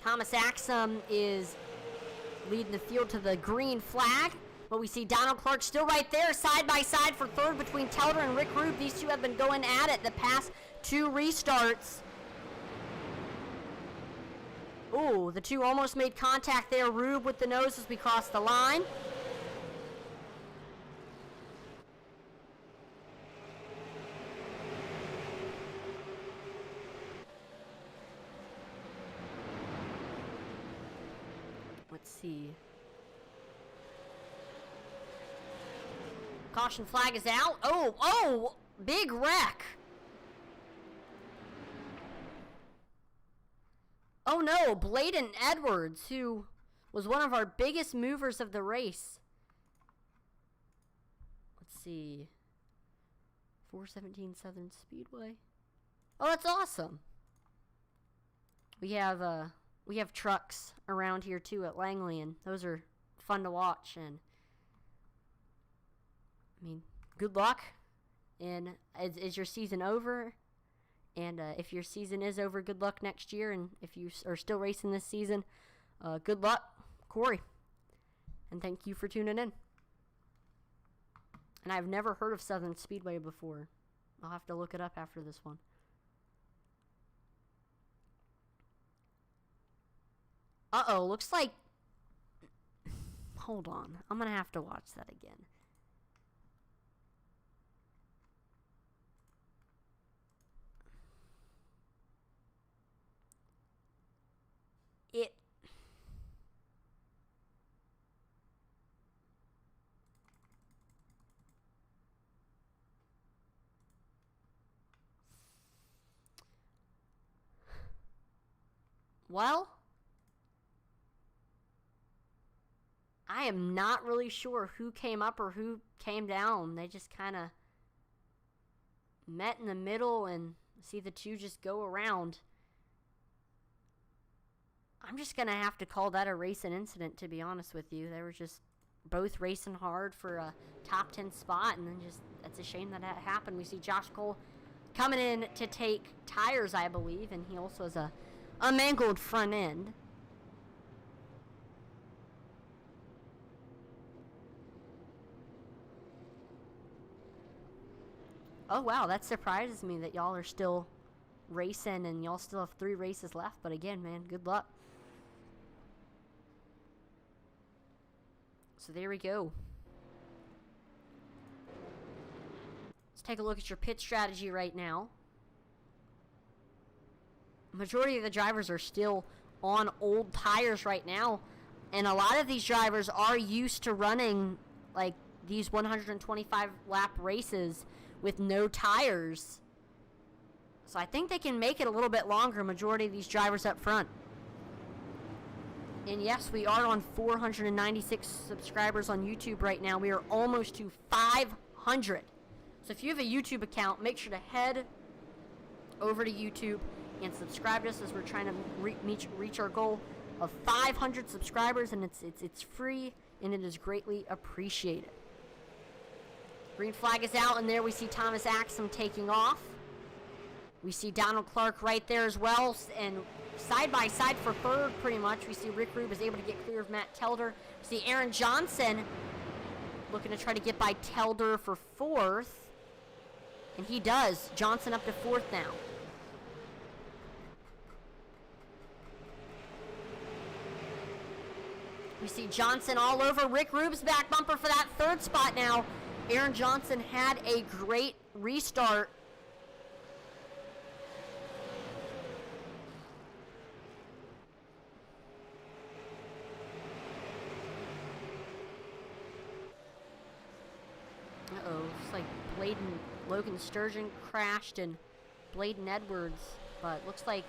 Thomas Axum is leading the field to the green flag, but we see Donald Clark still right there, side by side for third between Telder and Rick Rube. These two have been going at it the past 2 restarts. Ooh, the two almost made contact there. Rube with the nose as we cross the line. Let's see. Caution flag is out. Oh, big wreck. Oh no, Bladen Edwards, who was one of our biggest movers of the race. Let's see. 417 Southern Speedway. Oh, that's awesome. We have trucks around here too at Langley, and those are fun to watch. And I mean, good luck. And is your season over? And if your season is over, good luck next year. And if you are still racing this season, good luck, Corey. And thank you for tuning in. And I've never heard of Southern Speedway before. I'll have to look it up after this one. Uh-oh, looks like... Hold on. I'm going to have to watch that again. Well, I am not really sure who came up or who came down. They just kind of met in the middle and see the two just go around. I'm just going to have to call that a racing incident, to be honest with you. They were just both racing hard for a top 10 spot, and then just, that's a shame that happened. We see Josh Cole coming in to take tires, I believe, and he also has a mangled front end. Oh, wow, that surprises me that y'all are still racing and y'all still have 3 races left. But again, man, good luck. So there we go. Let's take a look at your pit strategy right now. Majority of the drivers are still on old tires right now. And a lot of these drivers are used to running like these 125 lap races with no tires. So I think they can make it a little bit longer, majority of these drivers up front. And yes, we are on 496 subscribers on YouTube right now. We are almost to 500. So if you have a YouTube account, make sure to head over to YouTube and subscribe to us as we're trying to reach our goal of 500 subscribers, and it's free and it is greatly appreciated. Green flag is out, and there we see Thomas Axum taking off. We see Donald Clark right there as well, and side by side for third pretty much. We see Rick Rube is able to get clear of Matt Telder. We see Aaron Johnson looking to try to get by Telder for fourth, and he does. Johnson up to fourth now. We see Johnson all over Rick Rube's back bumper for that third spot now. Aaron Johnson had a great restart. Uh-oh, it's like Logan Sturgeon crashed and Bladen Edwards, but looks like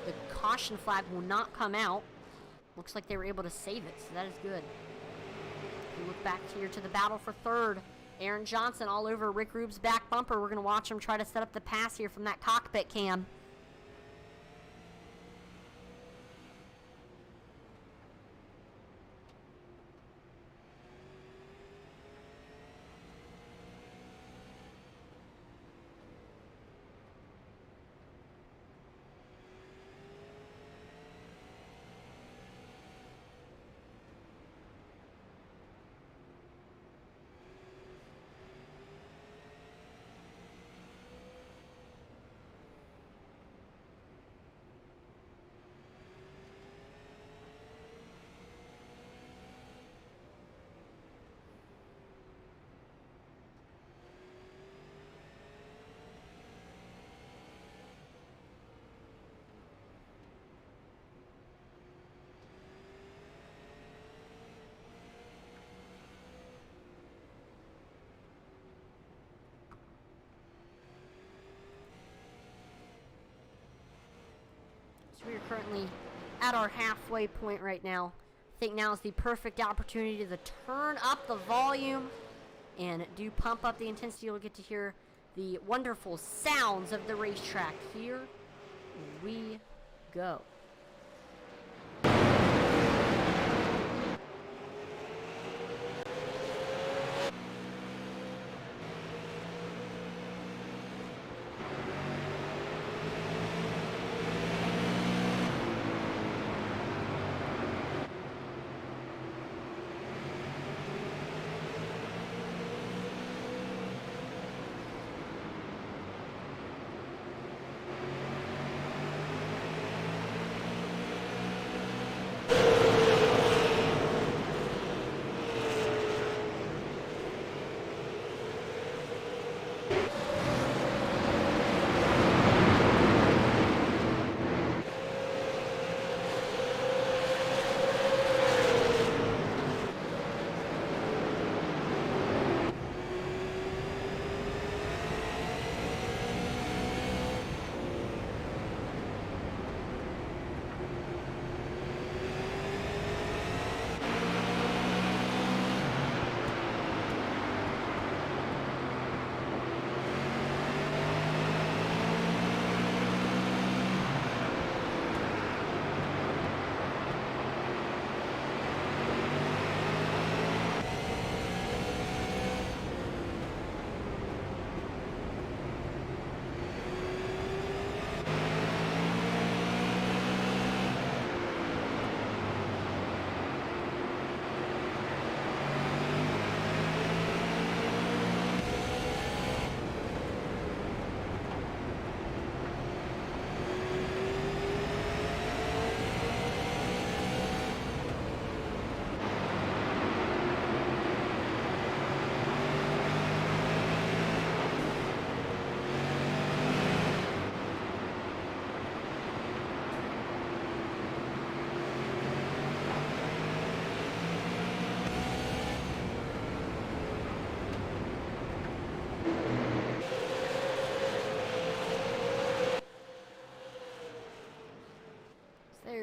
the caution flag will not come out. Looks like they were able to save it, so that is good. We look back here to the battle for third. Aaron Johnson all over Rick Rube's back bumper. We're going to watch him try to set up the pass here from that cockpit cam. We are currently at our halfway point right now. I think now is the perfect opportunity to turn up the volume and do pump up the intensity. You'll get to hear the wonderful sounds of the racetrack. Here we go.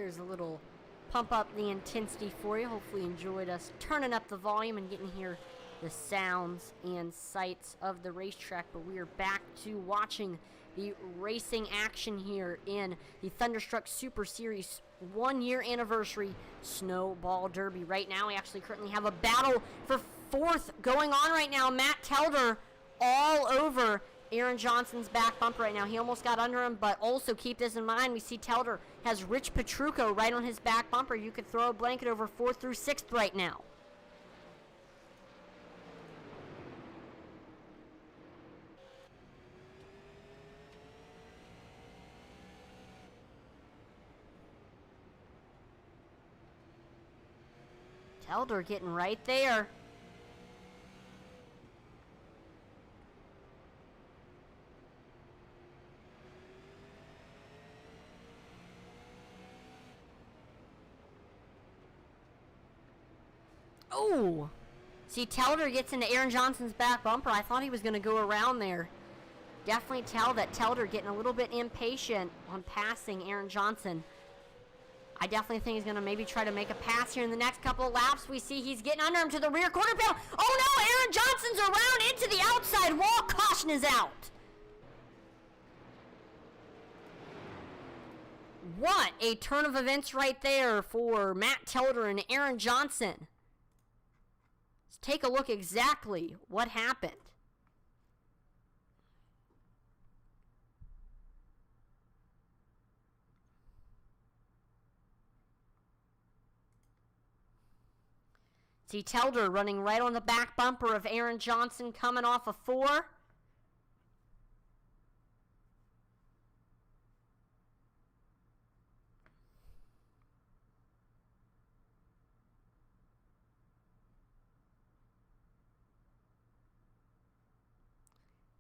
Here's a little pump up the intensity for you. Hopefully you enjoyed us turning up the volume and getting here the sounds and sights of the racetrack. But we are back to watching the racing action here in the Thunderstruck Super Series 1-year anniversary Snowball Derby. Right now we actually currently have a battle for 4th going on right now. Matt Telder all over Aaron Johnson's back bumper right now. He almost got under him, but also keep this in mind. We see Telder has Rich Petrucco right on his back bumper. You could throw a blanket over 4th through 6th right now. Telder getting right there. Oh! See, Telder gets into Aaron Johnson's back bumper. I thought he was going to go around there. Definitely tell that Telder getting a little bit impatient on passing Aaron Johnson. I definitely think he's going to maybe try to make a pass here in the next couple of laps. We see he's getting under him to the rear quarter panel. Oh no, Aaron Johnson's around into the outside wall. Caution is out. What a turn of events right there for Matt Telder and Aaron Johnson. Let's take a look exactly what happened. See Telder running right on the back bumper of Aaron Johnson coming off a 4.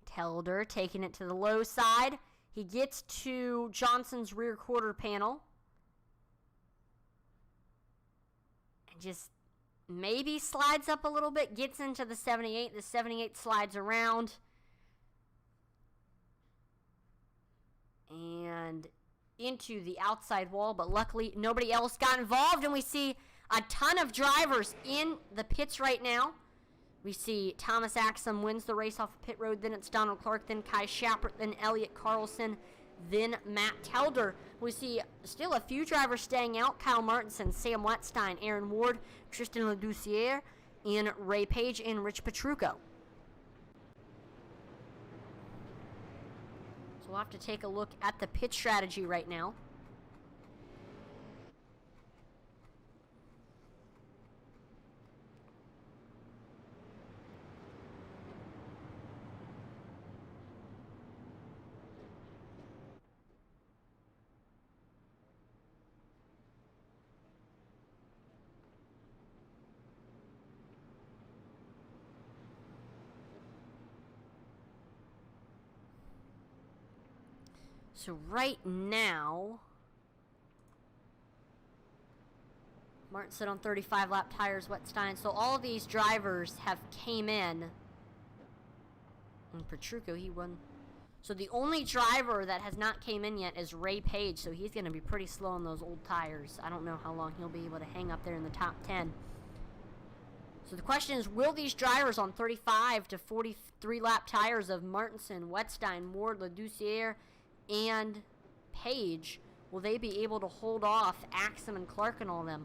Telder taking it to the low side. He gets to Johnson's rear quarter panel. And just maybe slides up a little bit, gets into the 78. The 78 slides around. And into the outside wall, but luckily nobody else got involved. And we see a ton of drivers in the pits right now. We see Thomas Axum wins the race off of pit road. Then it's Donald Clark, then Kai Schappert, then Elliott Carlson, then Matt Telder. We see still a few drivers staying out. Kyle Martinson, Sam Wetstein, Aaron Ward, Tristan LeDoucier, and Ray Page, and Rich Petrucco. So we'll have to take a look at the pit strategy right now. So right now, Martinson on 35 lap tires, Wetstein. So all of these drivers have came in. And Petrucco, he won. So the only driver that has not came in yet is Ray Page. So he's going to be pretty slow on those old tires. I don't know how long he'll be able to hang up there in the top 10. So the question is, will these drivers on 35 to 43 lap tires of Martinson, Wetstein, Ward, LeDoucier, and Page, will they be able to hold off Axum and Clark and all them?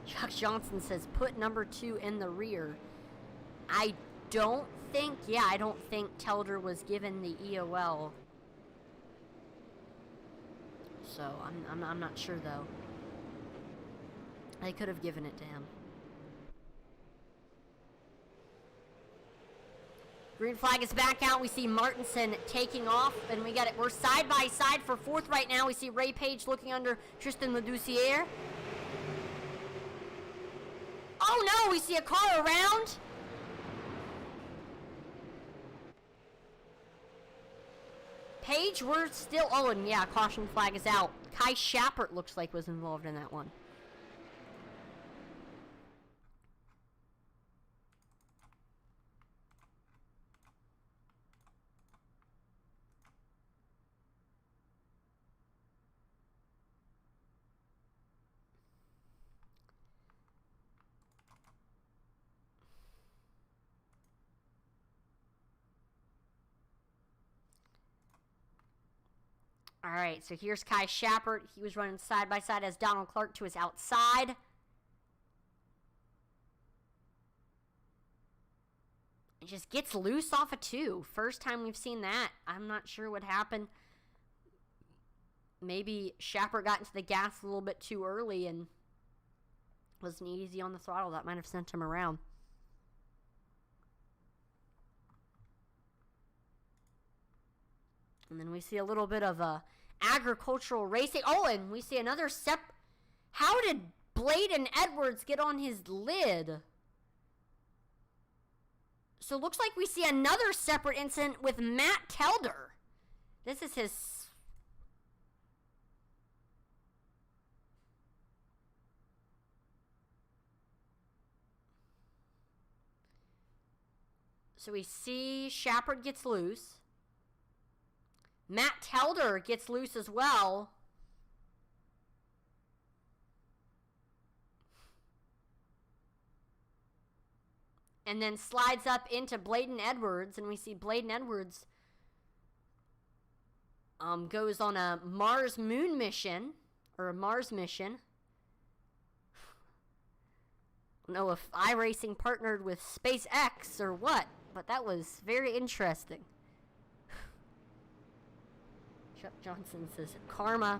Chuck Johnson says, put number 2 in the rear. I don't think Telder was given the EOL. So, I'm not sure, though. They could have given it to him. Green flag is back out. We see Martinson taking off, and we're side by side for 4th right now. We see Ray Page looking under Tristan LeDoucier. Oh no, we see a car around. Page, we're still, oh, and yeah, caution flag is out. Kai Schappert looks like was involved in that one. All right, so here's Kai Shappert. He was running side by side as Donald Clark to his outside. It just gets loose off of 2. First time we've seen that. I'm not sure what happened. Maybe Shappert got into the gas a little bit too early and wasn't easy on the throttle. That might have sent him around. And then we see a little bit of agricultural racing. Oh, and we see another How did Bladen Edwards get on his lid? So it looks like we see another separate incident with Matt Telder. This is his... So we see Shappert gets loose. Matt Telder gets loose as well. And then slides up into Bladen Edwards. And we see Bladen Edwards goes on a Mars moon mission. Or a Mars mission. I don't know if iRacing partnered with SpaceX or what. But that was very interesting. Chuck Johnson says, karma.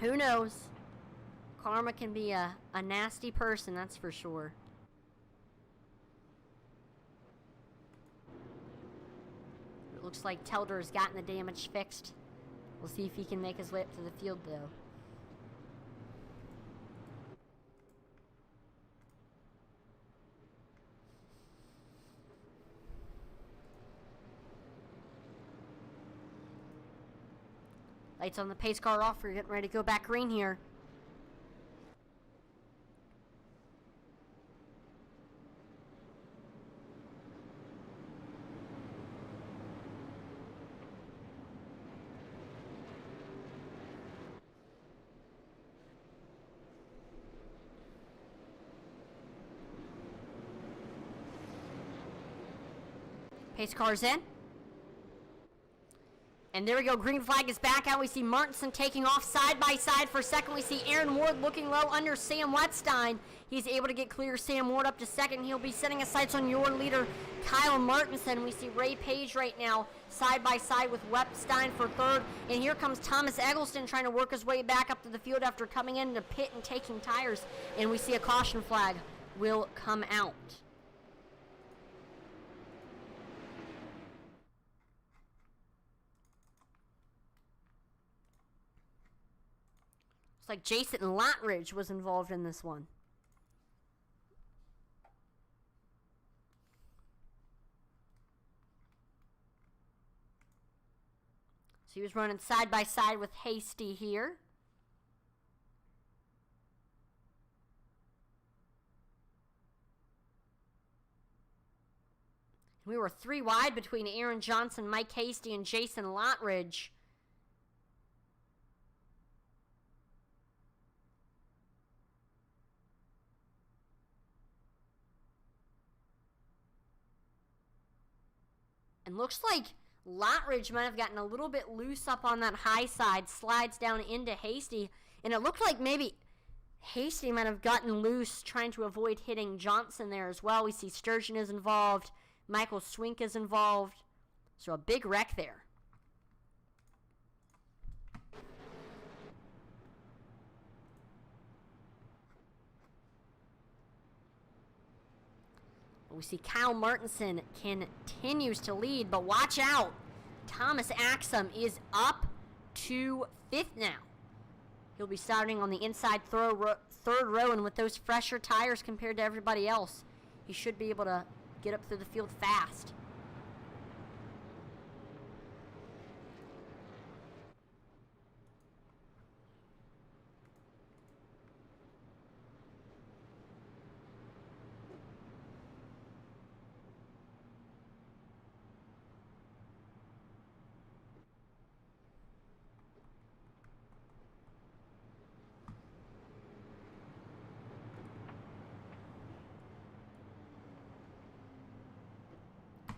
Who knows? Karma can be a nasty person, that's for sure. It looks like Telder has gotten the damage fixed. We'll see if he can make his way up to the field, though. Lights on the pace car off. We're getting ready to go back green here. Pace car's in. And there we go, green flag is back out. We see Martinson taking off side by side for second. We see Aaron Ward looking low under Sam Wetstein. He's able to get clear Sam Ward up to second. He'll be setting his sights on your leader, Kyle Martinson. We see Ray Page right now side by side with Wetstein for third. And here comes Thomas Eggleston trying to work his way back up to the field after coming into pit and taking tires. And we see a caution flag will come out. Like Jason Latridge was involved in this one. So he was running side by side with Hasty here. We were 3 wide between Aaron Johnson, Mike Hasty, and Jason Latridge. And looks like Latridge might have gotten a little bit loose up on that high side, slides down into Hasty. And it looked like maybe Hasty might have gotten loose trying to avoid hitting Johnson there as well. We see Sturgeon is involved. Michael Swink is involved. So a big wreck there. We see Kyle Martinson continues to lead, but watch out. Thomas Axum is up to 5th now. He'll be starting on the inside third row, and with those fresher tires compared to everybody else, he should be able to get up through the field fast.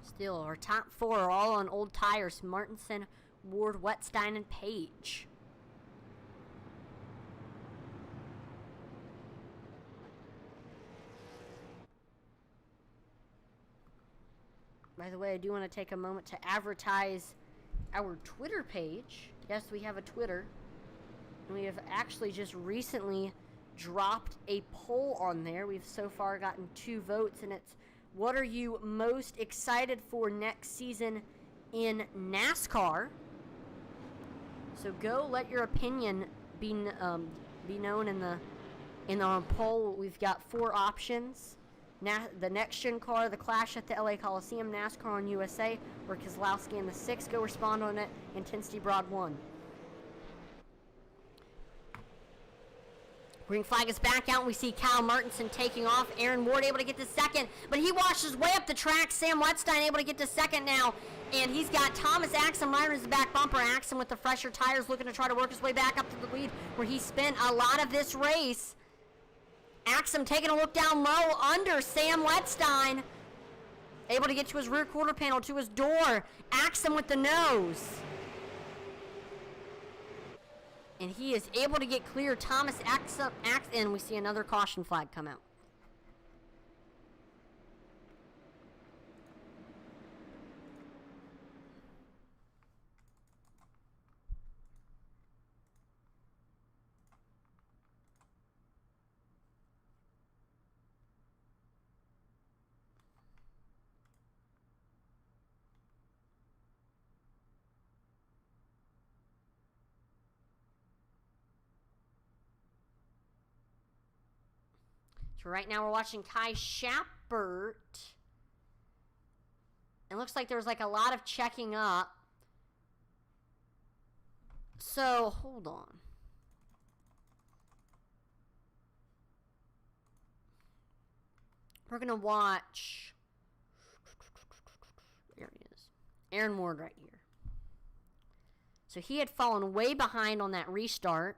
Still, our top 4 are all on old tires. Martinson, Ward, Wetstein, and Page. By the way, I do want to take a moment to advertise our Twitter page. Yes, we have a Twitter. And we have actually just recently dropped a poll on there. We've so far gotten 2 votes, and it's, what are you most excited for next season in NASCAR? So go let your opinion be known in the poll. We've got 4 options. The next gen car, the Clash at the LA Coliseum, NASCAR on USA, or Keselowski in the 6. Go respond on it. Intensity Broad 1. Green flag is back out, and we see Kyle Martinson taking off. Aaron Ward able to get to second, but he washes way up the track. Sam Wetstein able to get to second now, and he's got Thomas Axum right on his back bumper. Axum with the fresher tires looking to try to work his way back up to the lead, where he spent a lot of this race. Axum taking a look down low under Sam Wetstein. Able to get to his rear quarter panel, to his door. Axum with the nose. And he is able to get clear. Thomas Axum, and we see another caution flag come out. So right now we're watching Kai Shapert. It looks like there was like a lot of checking up. So, hold on. We're going to watch. There he is. Aaron Ward right here. So he had fallen way behind on that restart.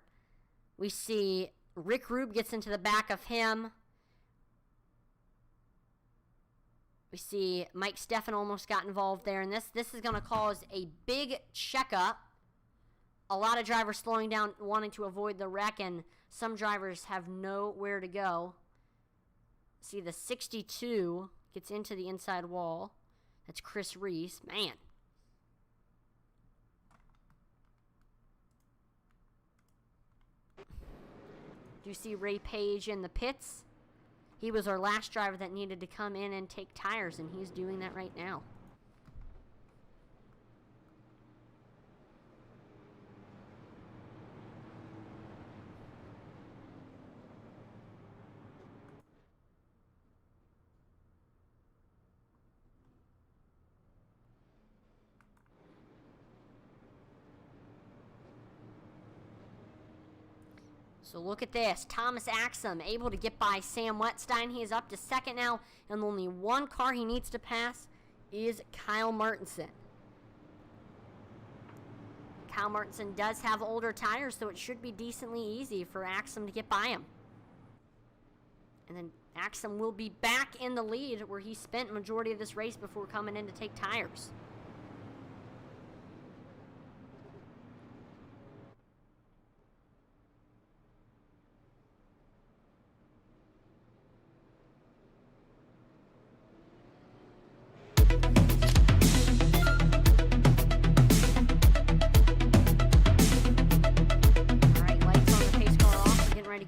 We see Rick Rube gets into the back of him. We see Mike Steffen almost got involved there, and this is going to cause a big checkup. A lot of drivers slowing down, wanting to avoid the wreck, and some drivers have nowhere to go. See, the 62 gets into the inside wall. That's Chris Reese. Man. Do you see Ray Page in the pits? He was our last driver that needed to come in and take tires, and he's doing that right now. So look at this. Thomas Axum able to get by Sam Wetstein. He is up to second now, and only one car he needs to pass is Kyle Martinson. Kyle Martinson does have older tires, so it should be decently easy for Axum to get by him. And then Axum will be back in the lead where he spent majority of this race before coming in to take tires.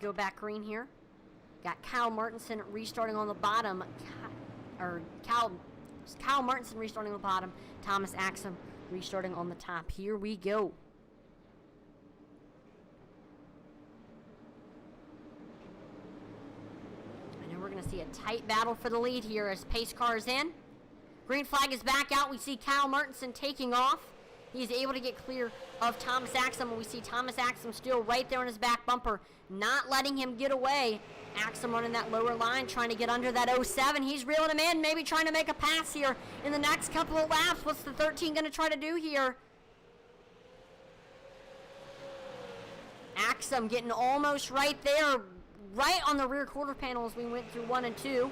Go back green here. Got Kyle Martinson restarting on the bottom. Kyle Martinson restarting on the bottom. Thomas Axum restarting on the top. Here we go. I know we're going to see a tight battle for the lead here as pace car is in. Green flag is back out. We see Kyle Martinson taking off. He's able to get clear of Thomas Axum, and we see Thomas Axum still right there on his back bumper, not letting him get away. Axum running that lower line, trying to get under that 07. He's reeling him in, maybe trying to make a pass here in the next couple of laps. What's the 13 going to try to do here? Axum getting almost right there, right on the rear quarter panel as we went through 1 and 2.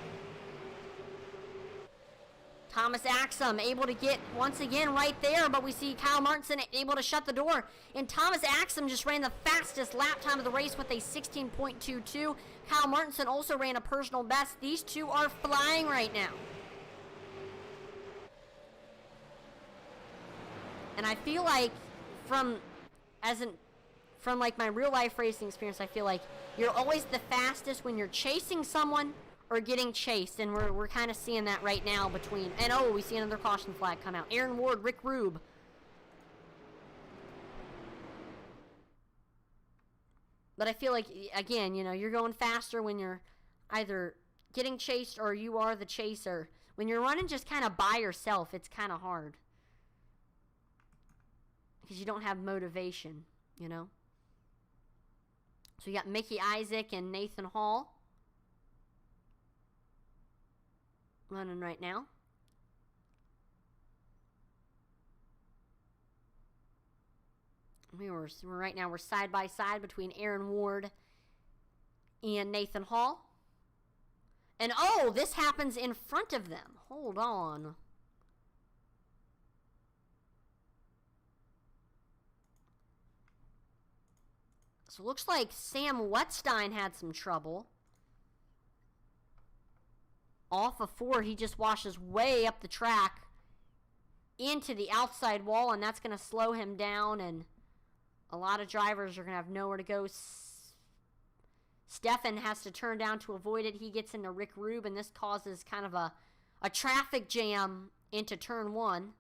Thomas Axum able to get once again right there, but we see Kyle Martinson able to shut the door. And Thomas Axum just ran the fastest lap time of the race with a 16.22. Kyle Martinson also ran a personal best. These two are flying right now. And I feel like from like my real life racing experience, I feel like you're always the fastest when you're chasing someone or getting chased, and we're kind of seeing that right now between, and oh, we see another caution flag come out. Aaron Ward, Rick Rube. But I feel like, again, you know, you're going faster when you're either getting chased or you are the chaser. When you're running just kind of by yourself, it's kind of hard. Because you don't have motivation, you know. So you got Mickey Isaac and Nathan Hall running right now. We're side by side between Aaron Ward and Nathan Hall. And oh, this happens in front of them. Hold on. So it looks like Sam Wetstein had some trouble. Off of 4, he just washes way up the track into the outside wall, and that's going to slow him down, and a lot of drivers are going to have nowhere to go. Stefan has to turn down to avoid it. He gets into Rick Rube, and this causes kind of a traffic jam into turn 1.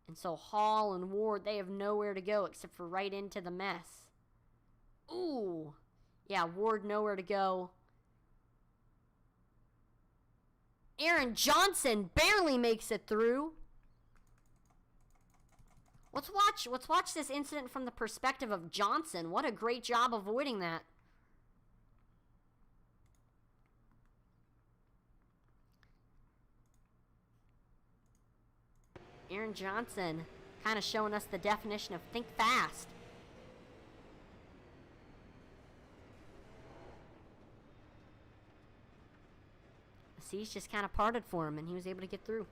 And so Hall and Ward, they have nowhere to go except for right into the mess. Ooh. Yeah, Ward nowhere to go. Aaron Johnson barely makes it through. Let's watch this incident from the perspective of Johnson. What a great job avoiding that. Aaron Johnson kind of showing us the definition of think fast. The seas just kind of parted for him, and he was able to get through.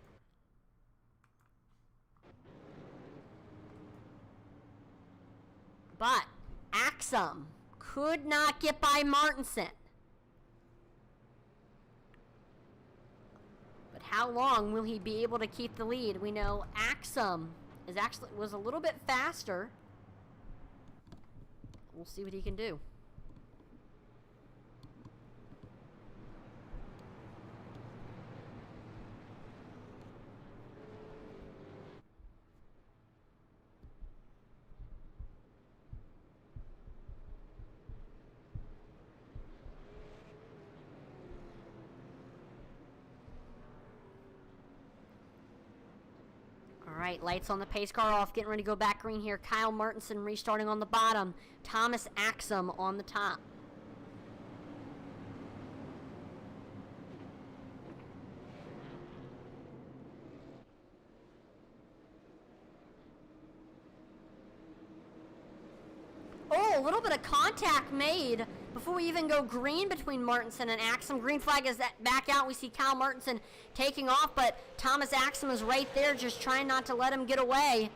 But Axum could not get by Martinson. But how long will he be able to keep the lead? We know Axum was a little bit faster. We'll see what he can do. All right, lights on the pace car off, getting ready to go back green here. Kyle Martinson restarting on the bottom. Thomas Axum on the top. Oh, a little bit of contact made before we even go green between Martinson and Axum. Green flag is back out. We see Kyle Martinson taking off, but Thomas Axum is right there just trying not to let him get away.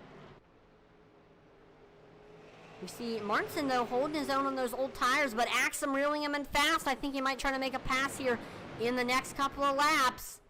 We see Martinson, though, holding his own on those old tires, but Axum reeling him in fast. I think he might try to make a pass here in the next couple of laps.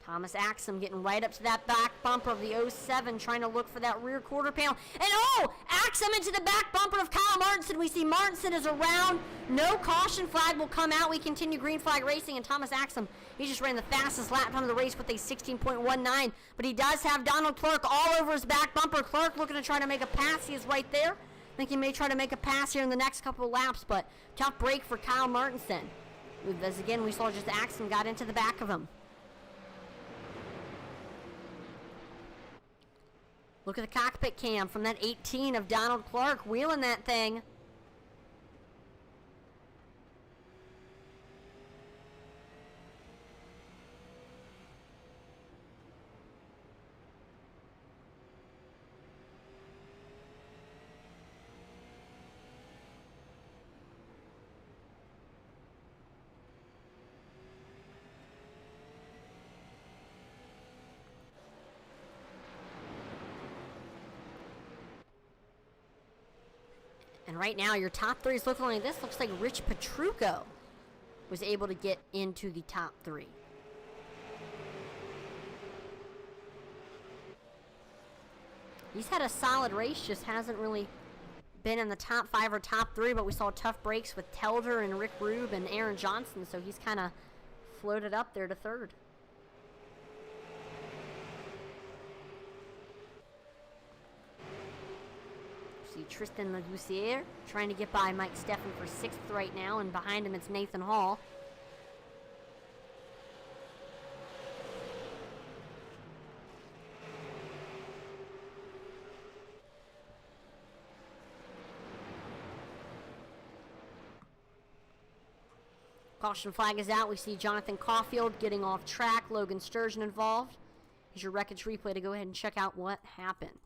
Thomas Axum getting right up to that back bumper of the 07, trying to look for that rear quarter panel. And oh, Axum into the back bumper of Kyle Martinson. We see Martinson is around. No caution flag will come out. We continue green flag racing, and Thomas Axum, he just ran the fastest lap time of the race with a 16.19. But he does have Donald Clark all over his back bumper. Clark looking to try to make a pass. He is right there. I think he may try to make a pass here in the next couple of laps, but tough break for Kyle Martinson. As again, we saw just Axum got into the back of him. Look at the cockpit cam from that 18 of Donald Clark wheeling that thing. And right now, your top three is looking like this. Looks like Rich Petrucco was able to get into the top three. He's had a solid race, just hasn't really been in the top 5 or top 3, but we saw tough breaks with Telder and Rick Rube and Aaron Johnson, so he's kind of floated up there to 3rd. See Tristan Lagussiere trying to get by Mike Steffen for 6th right now, and behind him it's Nathan Hall. Caution flag is out. We see Jonathan Caulfield getting off track. Logan Sturgeon involved. Here's your Wreckage Replay to go ahead and check out what happened.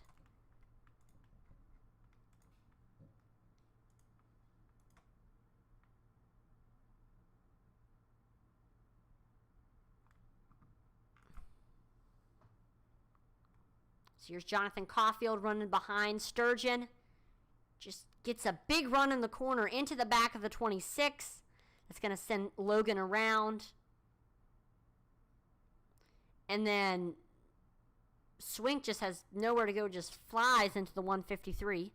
So here's Jonathan Caulfield running behind Sturgeon. Just gets a big run in the corner into the back of the 26. It's going to send Logan around. And then Swink just has nowhere to go, just flies into the 153.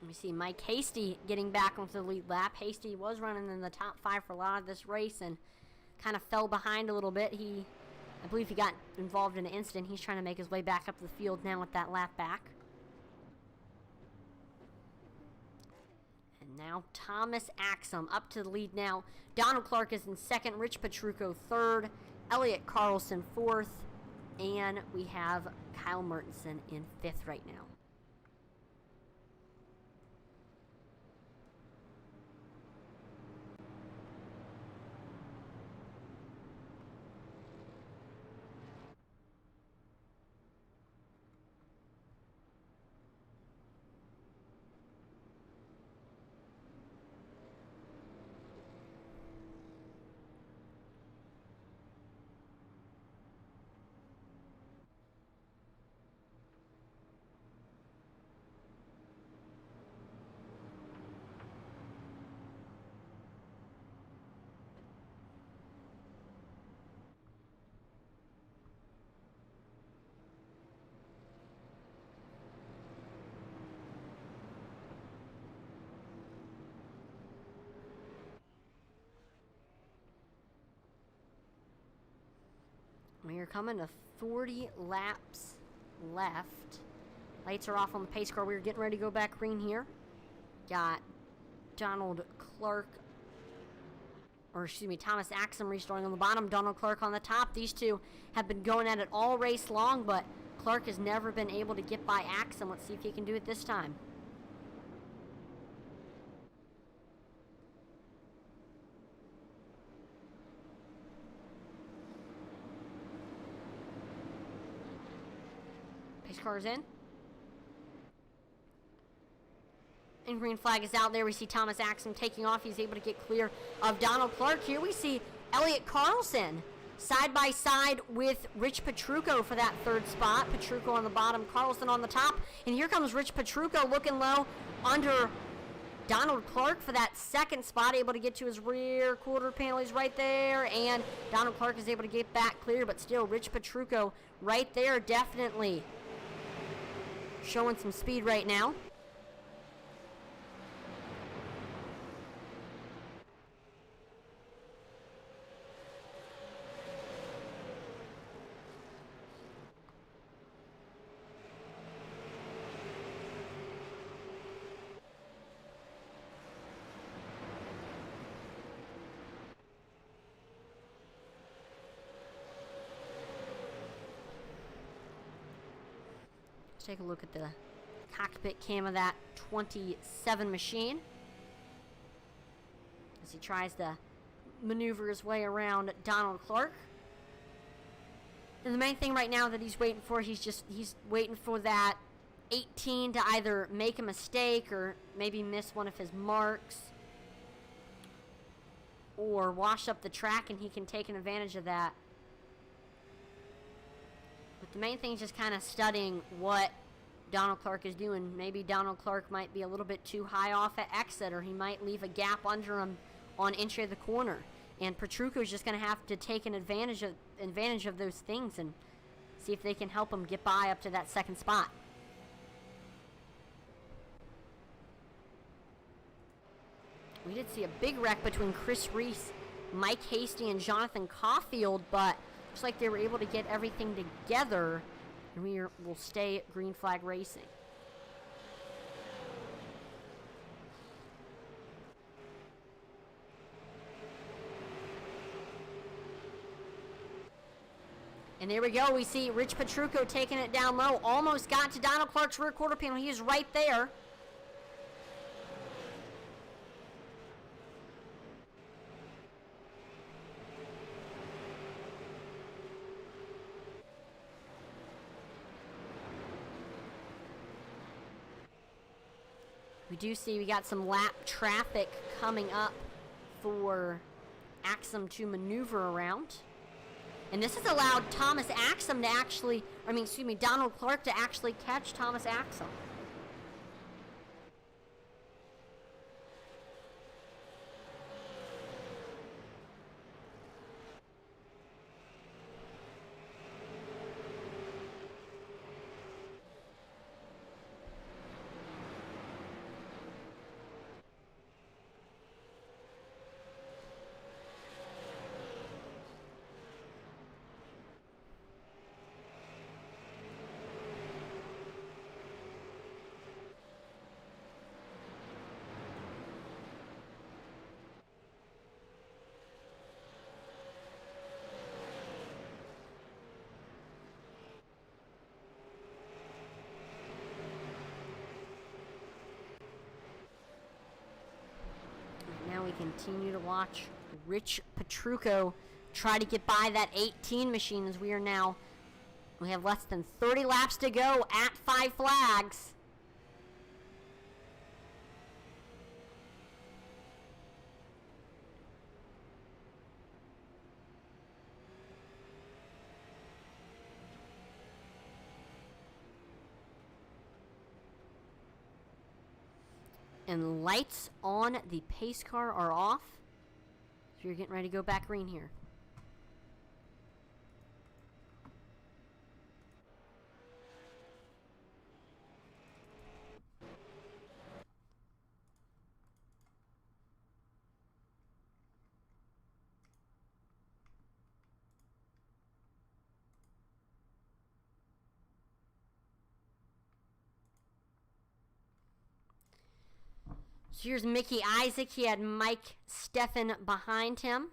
We see Mike Hasty getting back onto the lead lap. Hasty was running in the top 5 for a lot of this race and kind of fell behind a little bit. I believe he got involved in an incident. He's trying to make his way back up the field now with that lap back. And now Thomas Axum up to the lead now. Donald Clark is in 2nd. Rich Petrucco 3rd. Elliott Carlson 4th. And we have Kyle Mertensen in 5th right now. We are coming to 40 laps left. Lights are off on the pace car. We're getting ready to go back green here. Got Donald Clark, or excuse me, Thomas Axum restarting on the bottom. Donald Clark on the top. These two have been going at it all race long, but Clark has never been able to get by Axum. Let's see if he can do it this time. Pace car is in. And green flag is out there. We see Thomas Axum taking off. He's able to get clear of Donald Clark. Here we see Elliott Carlson side by side with Rich Petrucco for that 3rd spot. Petrucco on the bottom, Carlson on the top. And here comes Rich Petrucco looking low under Donald Clark for that 2nd spot, able to get to his rear quarter panel. He's right there, and Donald Clark is able to get back clear, but still Rich Petrucco right there, definitely showing some speed right now. Take a look at the cockpit cam of that 27 machine as he tries to maneuver his way around Donald Clark. And the main thing right now that he's waiting for, he's waiting for that 18 to either make a mistake or maybe miss one of his marks or wash up the track, and he can take an advantage of that. But the main thing is just kind of studying what Donald Clark is doing. Maybe Donald Clark might be a little bit too high off at exit, or he might leave a gap under him on entry of the corner. And Petrucco is just going to have to take an advantage of those things and see if they can help him get by up to that second spot. We did see a big wreck between Chris Reese, Mike Hasty, and Jonathan Caulfield, but looks like they were able to get everything together, and we'll stay green flag racing. And there we go. We see Rich Petrucco taking it down low. Almost got to Donald Clark's rear quarter panel. He is right there. We do see we got some lap traffic coming up for Axum to maneuver around. And this has allowed Thomas Axum to actually, Donald Clark to actually catch Thomas Axum. Now we continue to watch Rich Petrucco try to get by that 18 machine as we have less than 30 laps to go at 5 flags. And lights on the pace car are off. So you're getting ready to go back green here. So here's Mickey Isaac. He had Mike Steffen behind him.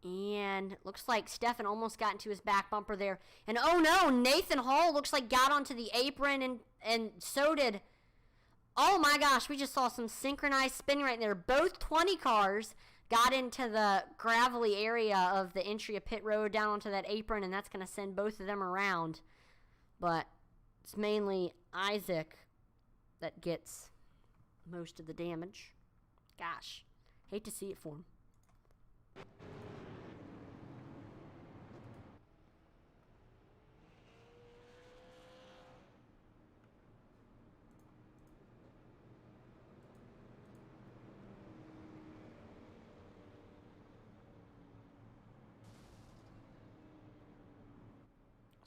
And looks like Steffen almost got into his back bumper there. And oh no, Nathan Hall looks like got onto the apron, and so did... Oh my gosh, we just saw some synchronized spinning right there. Both 20 cars got into the gravelly area of the entry of pit road down onto that apron, and that's going to send both of them around. But it's mainly Isaac that gets most of the damage. Gosh, hate to see it for him.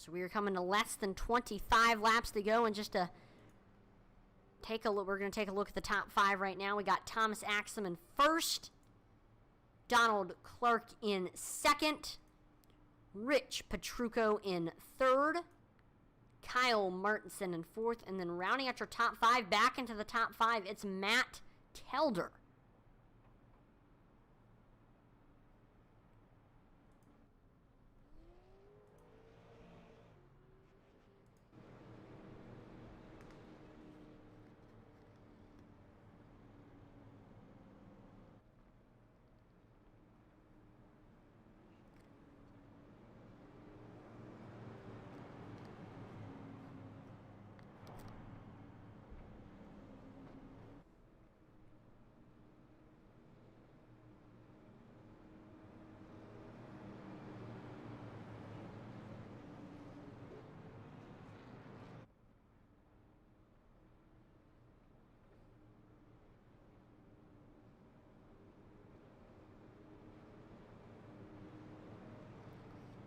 So we are coming to less than 25 laps to go, and just to take a look, we're going to take a look at the top 5 right now. We got Thomas Axum in first, Donald Clark in second, Rich Petrucco in third, Kyle Martinson in fourth, and then rounding out your top 5, back into the top 5, it's Matt Telder.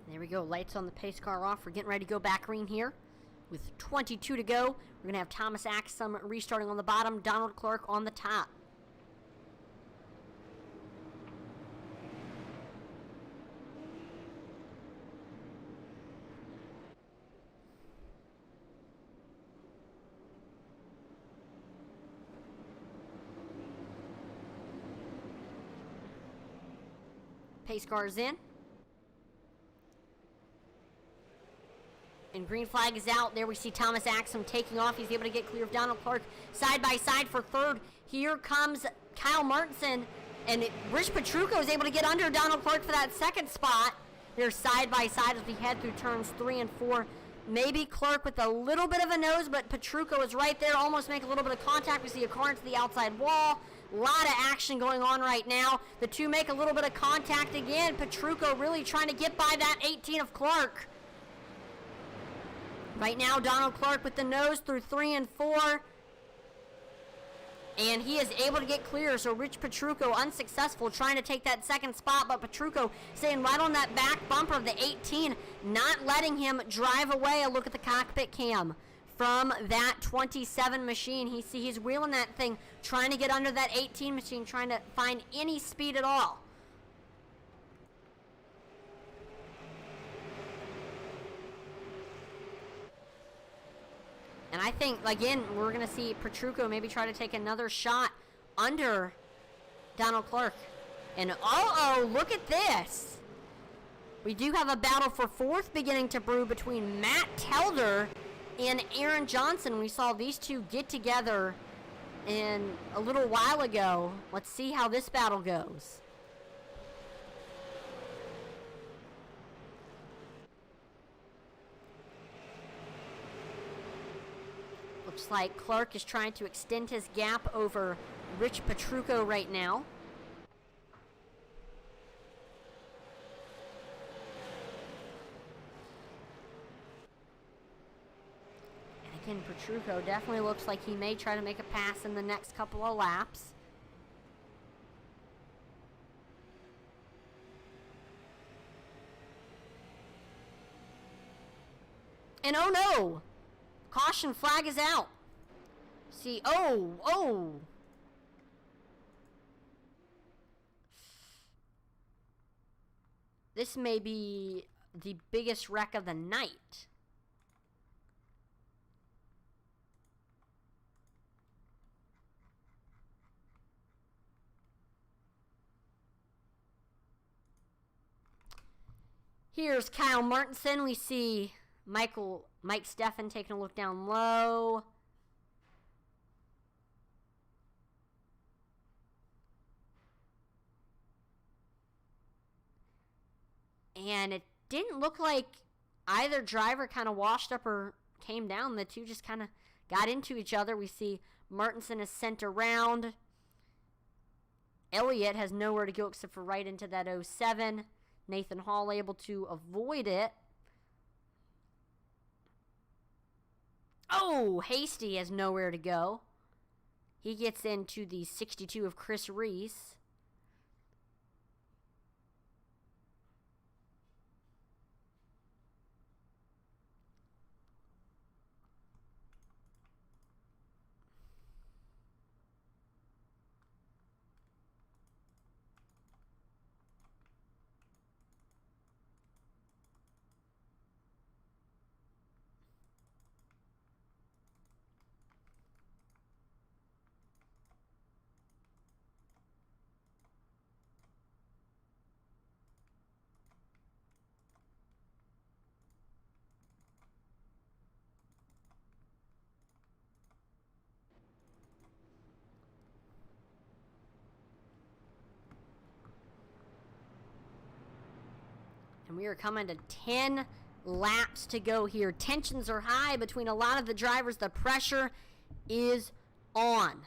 There we go. Lights on the pace car off. We're getting ready to go back green here. With 22 to go, we're going to have Thomas Axum restarting on the bottom, Donald Clark on the top. Pace car's in. And green flag is out. There we see Thomas Axum taking off. He's able to get clear of Donald Clark side by side for third. Here comes Kyle Martinson. And Rich Petrucco is able to get under Donald Clark for that second spot. They're side by side as we head through turns 3 and 4. Maybe Clark with a little bit of a nose, but Petrucco is right there. Almost make a little bit of contact. We see a car into the outside wall. A lot of action going on right now. The two make a little bit of contact again. Petrucco really trying to get by that 18 of Clark. Right now, Donald Clark with the nose through 3 and 4. And he is able to get clear. So Rich Petrucco unsuccessful trying to take that second spot. But Petrucco staying right on that back bumper of the 18. Not letting him drive away. A look at the cockpit cam from that 27 machine. He's wheeling that thing. Trying to get under that 18 machine. Trying to find any speed at all. And I think, again, we're going to see Petrucco maybe try to take another shot under Donald Clark. And, uh-oh, look at this. We do have a battle for fourth beginning to brew between Matt Telder and Aaron Johnson. We saw these two get together in a little while ago. Let's see how this battle goes. Looks like Clark is trying to extend his gap over Rich Petrucco right now. And again, Petrucco definitely looks like he may try to make a pass in the next couple of laps. And oh no! Caution flag is out. See, oh. This may be the biggest wreck of the night. Here's Kyle Martinson. We see Mike Steffen taking a look down low. And it didn't look like either driver kind of washed up or came down. The two just kind of got into each other. We see Martinson is sent around. Elliott has nowhere to go except for right into that 07. Nathan Hall able to avoid it. Oh, Hasty has nowhere to go. He gets into the 62 of Chris Reese. And we are coming to 10 laps to go here. Tensions are high between a lot of the drivers. The pressure is on.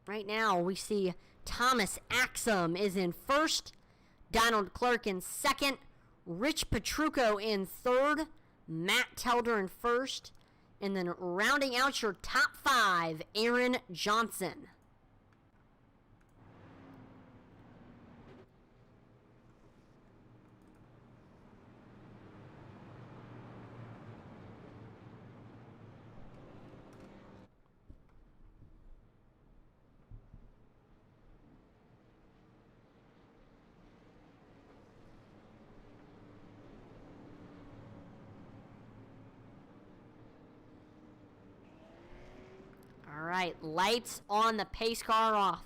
Right now, we see Thomas Axum is in first, Donald Clark in second, Rich Petrucco in third, Matt Telder in first, and then rounding out your top five, Aaron Johnson. right, lights on, the pace car off.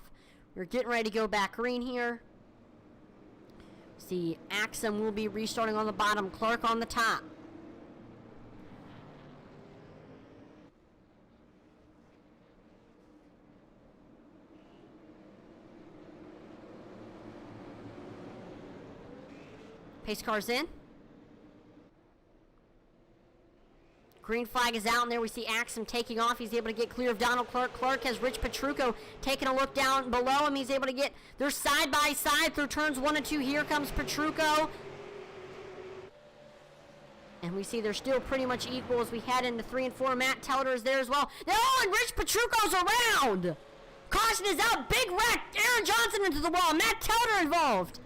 We're getting ready to go back green here. See, Axum will be restarting on the bottom, Clark on the top. Pace car's in. Green flag is out, and there we see Axum taking off. He's able to get clear of Donald Clark. Clark has Rich Petrucco taking a look down below him. He's able to get, they're side by side through turns 1 and 2. Here comes Petrucco. And we see they're still pretty much equal as we head into 3 and 4. Matt Telder is there as well. Oh, and Rich Petrucco's around. Caution is out. Big wreck. Aaron Johnson into the wall. Matt Telder involved.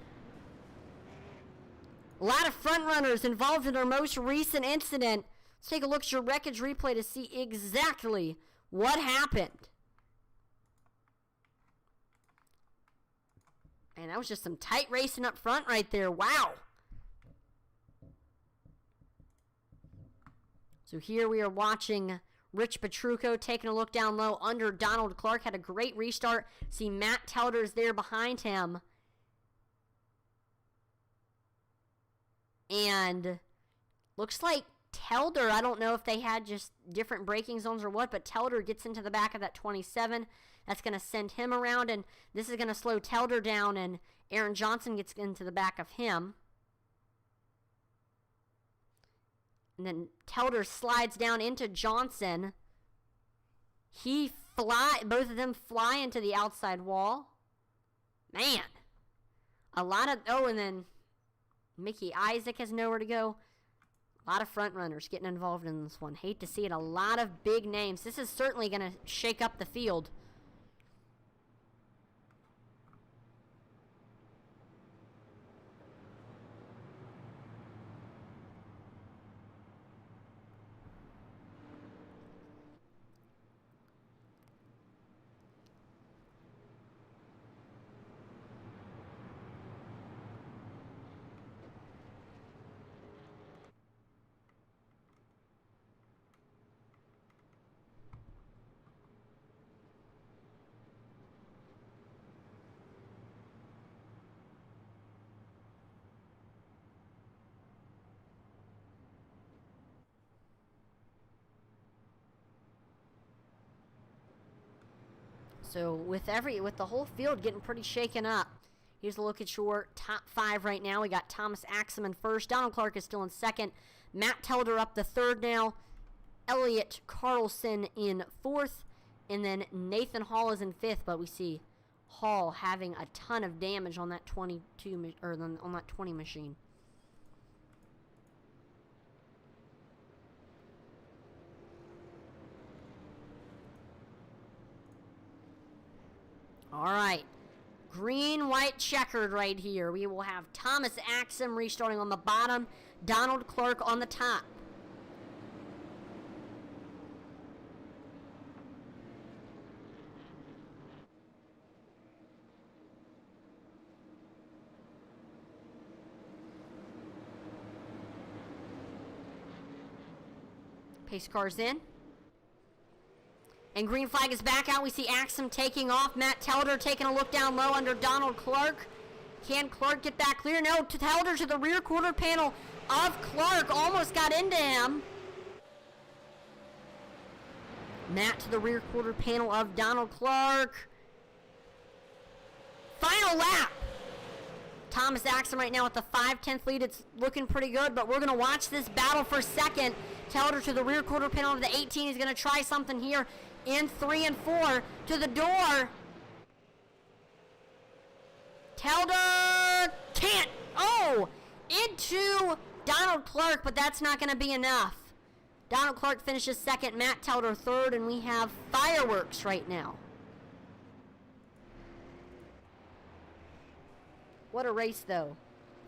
A lot of front runners involved in our most recent incident. Let's take a look at your Wreckage Replay to see exactly what happened. And that was just some tight racing up front right there. Wow. So here we are watching Rich Petrucco taking a look down low under Donald Clark. Had a great restart. See Matt Telder's there behind him. And looks like Telder, I don't know if they had just different braking zones or what, but Telder gets into the back of that 27. That's going to send him around, and this is going to slow Telder down, and Aaron Johnson gets into the back of him. And then Telder slides down into Johnson. Both of them fly into the outside wall. Man. A lot of, and then Mickey Isaac has nowhere to go. A lot of front runners getting involved in this one. Hate to see it. A lot of big names. This is certainly going to shake up the field. So with the whole field getting pretty shaken up, here's a look at your top 5 right now. We got Thomas Axum in first. Donald Clark is still in second. Matt Telder up the third now. Elliot Carlson in fourth. And then Nathan Hall is in fifth. But we see Hall having a ton of damage on that 22 or on that 20 machine. All right, green, white, checkered right here. We will have Thomas Axum restarting on the bottom, Donald Clark on the top. Pace car's in. And green flag is back out. We see Axum taking off. Matt Telder taking a look down low under Donald Clark. Can Clark get that clear? No, Telder to the rear quarter panel of Clark. Almost got into him. Matt to the rear quarter panel of Donald Clark. Final lap. Thomas Axum right now with the 5/10 lead. It's looking pretty good, but we're going to watch this battle for second. Telder to the rear quarter panel of the 18. He's going to try something here in 3 and 4 to the door. Telder can't. Oh, into Donald Clark, but that's not going to be enough. Donald Clark finishes second, Matt Telder third, and we have fireworks right now. What a race, though,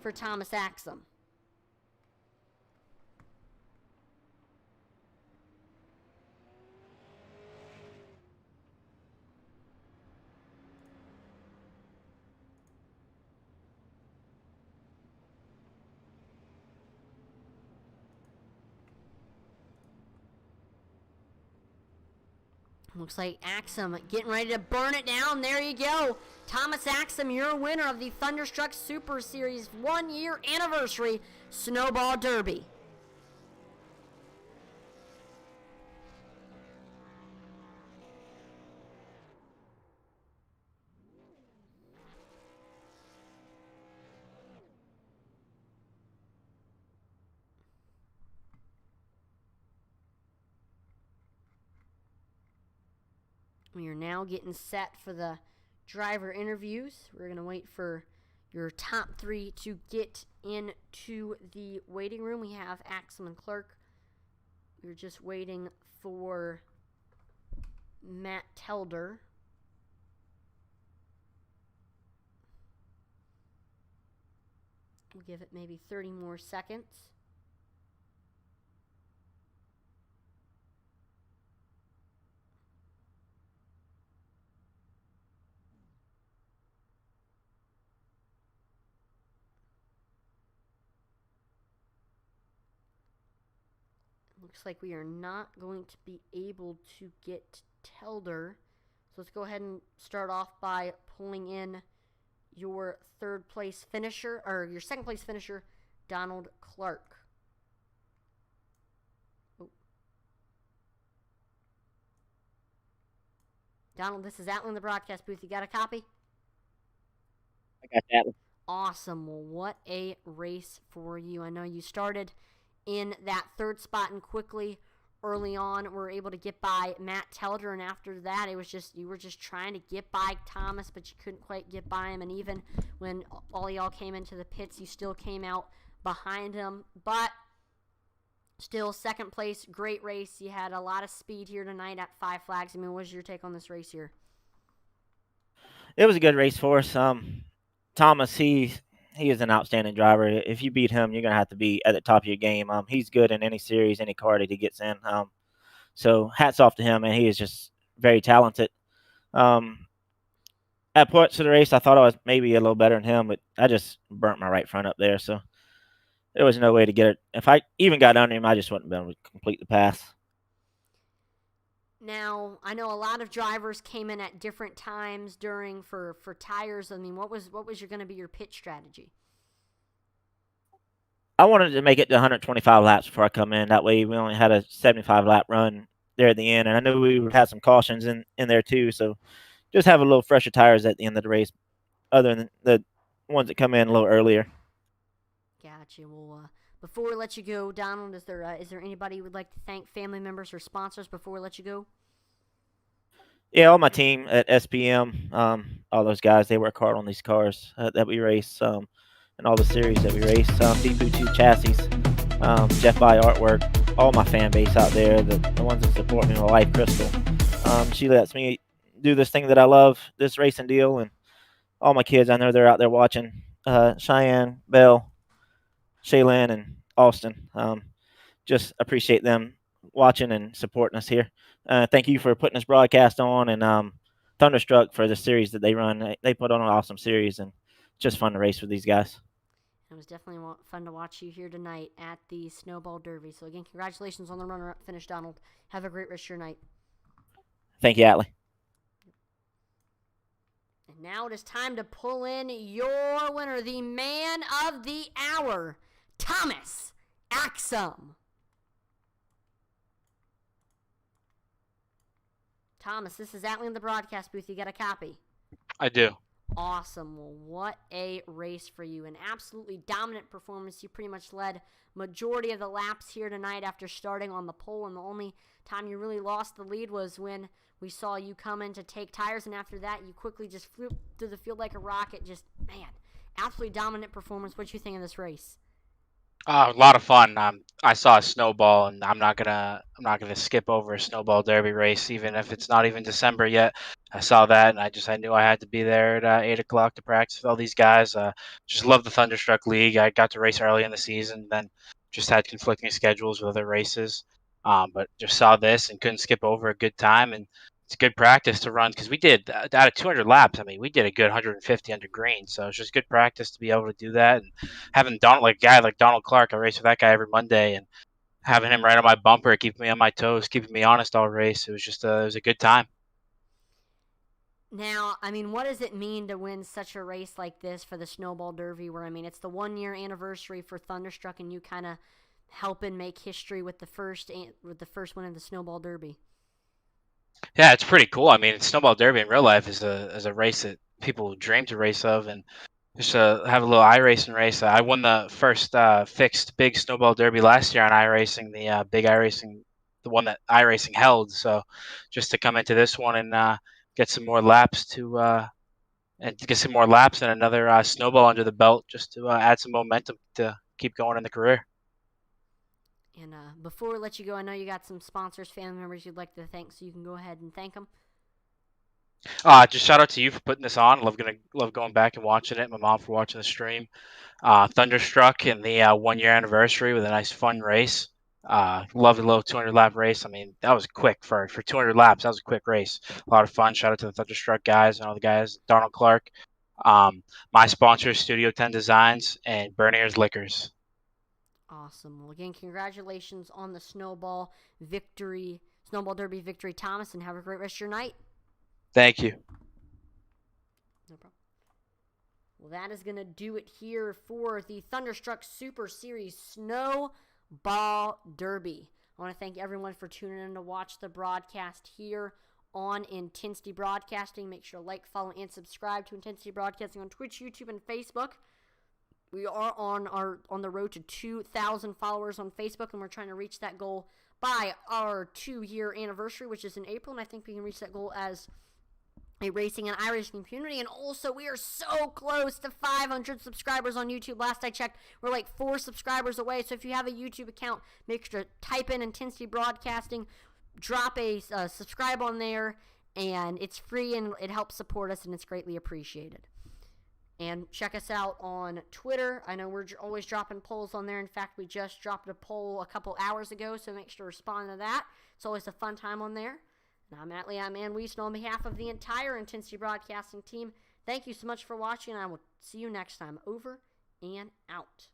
for Thomas Axum. Looks like Axum getting ready to burn it down. There you go. Thomas Axum, your winner of the Thunderstruck Super Series 1-year anniversary Snowball Derby. We are now getting set for the driver interviews. We're going to wait for your top 3 to get into the waiting room. We have Axum and Clark. We're just waiting for Matt Telder. We'll give it maybe 30 more seconds. Looks like we are not going to be able to get Telder. So let's go ahead and start off by pulling in your third place finisher, or your second place finisher, Donald Clark. Oh. Donald, this is Atlan in the broadcast booth. You got a copy? I got that. Awesome. Well, what a race for you. I know you started in that third spot and quickly early on were able to get by Matt Telder, and after that it was just you were just trying to get by Thomas, but you couldn't quite get by him, and even when all y'all came into the pits you still came out behind him. But still, second place, great race. You had a lot of speed here tonight at Five Flags. I mean, what was your take on this race here? It was a good race for us. Thomas, he is an outstanding driver. If you beat him, you're gonna have to be at the top of your game. He's good in any series, any car that he gets in. So hats off to him, and he is just very talented. At parts of the race, I thought I was maybe a little better than him, but I just burnt my right front up there, so there was no way to get it. If I even got under him, I just wouldn't have been able to complete the pass. Now, I know a lot of drivers came in at different times during for tires. I mean, what was going to be your pit strategy? I wanted to make it to 125 laps before I come in. That way, we only had a 75 lap run there at the end, and I knew we would have some cautions in there too. So, just have a little fresher tires at the end of the race, other than the ones that come in a little earlier. Gotcha. Well, before we let you go, Donald, is there anybody you would like to thank, family members or sponsors, before we let you go? Yeah, all my team at SPM, all those guys, they work hard on these cars that we race, and all the series that we race. D2 Chassis, Jeff By Artwork, all my fan base out there, the ones that support me, my wife, Crystal. She lets me do this thing that I love, this racing deal, and all my kids, I know they're out there watching. Cheyenne, Belle, Shaylin, and Austin. Just appreciate them watching and supporting us here. Thank you for putting this broadcast on, and Thunderstruck for the series that they run. They put on an awesome series, and just fun to race with these guys. It was definitely fun to watch you here tonight at the Snowball Derby. So again, congratulations on the runner-up finish, Donald. Have a great rest of your night. Thank you, Atlee. And now it is time to pull in your winner, the man of the hour, Thomas Axum. Thomas, this is Atlee in the broadcast booth. You got a copy? I do. Awesome. Well, what a race for you. An absolutely dominant performance. You pretty much led majority of the laps here tonight after starting on the pole, and the only time you really lost the lead was when we saw you come in to take tires, and after that you quickly just flew through the field like a rocket. Just, man, absolutely dominant performance. What do you think of this race? A lot of fun. I saw a snowball, and I'm not gonna skip over a snowball derby race, even if it's not even December yet. I saw that, and I knew I had to be there at 8 o'clock to practice with all these guys. Just love the Thunderstruck League. I got to race early in the season, then just had conflicting schedules with other races. But just saw this and couldn't skip over a good time, and it's good practice to run because we did out of 200 laps. I mean, we did a good 150 under green, so it's just good practice to be able to do that. And having a guy like Donald Clark, I race with that guy every Monday, and having him right on my bumper, keeping me on my toes, keeping me honest all race. It was just it was a good time. Now, I mean, what does it mean to win such a race like this for the Snowball Derby, where, I mean, it's the 1-year anniversary for Thunderstruck, and you kind of helping make history with the first win of the Snowball Derby? Yeah, it's pretty cool. I mean, Snowball Derby in real life is a race that people dream to race of, and just have a little iRacing race. I won the first fixed big Snowball Derby last year on iRacing, the big iRacing, the one that iRacing held. So just to come into this one and get some more laps and another snowball under the belt, just to add some momentum to keep going in the career. And before we let you go, I know you got some sponsors, family members you'd like to thank, so you can go ahead and thank them. Just shout out to you for putting this on. Love going back and watching it. My mom for watching the stream. Thunderstruck in the 1-year anniversary with a nice fun race. Love the little 200 lap race. I mean, that was quick for 200 laps. That was a quick race. A lot of fun. Shout out to the Thunderstruck guys and all the guys. Donald Clark. My sponsors, Studio 10 Designs and Bernier's Liquors. Awesome. Well, again, congratulations on the Snowball Derby victory, Thomas, and have a great rest of your night. Thank you. No problem. Well, that is going to do it here for the Thunderstruck Super Series Snowball Derby. I want to thank everyone for tuning in to watch the broadcast here on Intensity Broadcasting. Make sure to like, follow, and subscribe to Intensity Broadcasting on Twitch, YouTube, and Facebook. We are on the road to 2,000 followers on Facebook, and we're trying to reach that goal by our 2-year anniversary, which is in April, and I think we can reach that goal as a racing and iRacing community. And also, we are so close to 500 subscribers on YouTube. Last I checked, we're like 4 subscribers away. So if you have a YouTube account, make sure to type in Intensity Broadcasting, drop a subscribe on there, and it's free and it helps support us, and it's greatly appreciated. And check us out on Twitter. I know we're always dropping polls on there. In fact, we just dropped a poll a couple hours ago, so make sure to respond to that. It's always a fun time on there. And I'm Atlee, I'm Ann Wiesel on behalf of the entire Intensity Broadcasting team. Thank you so much for watching, and I will see you next time. Over and out.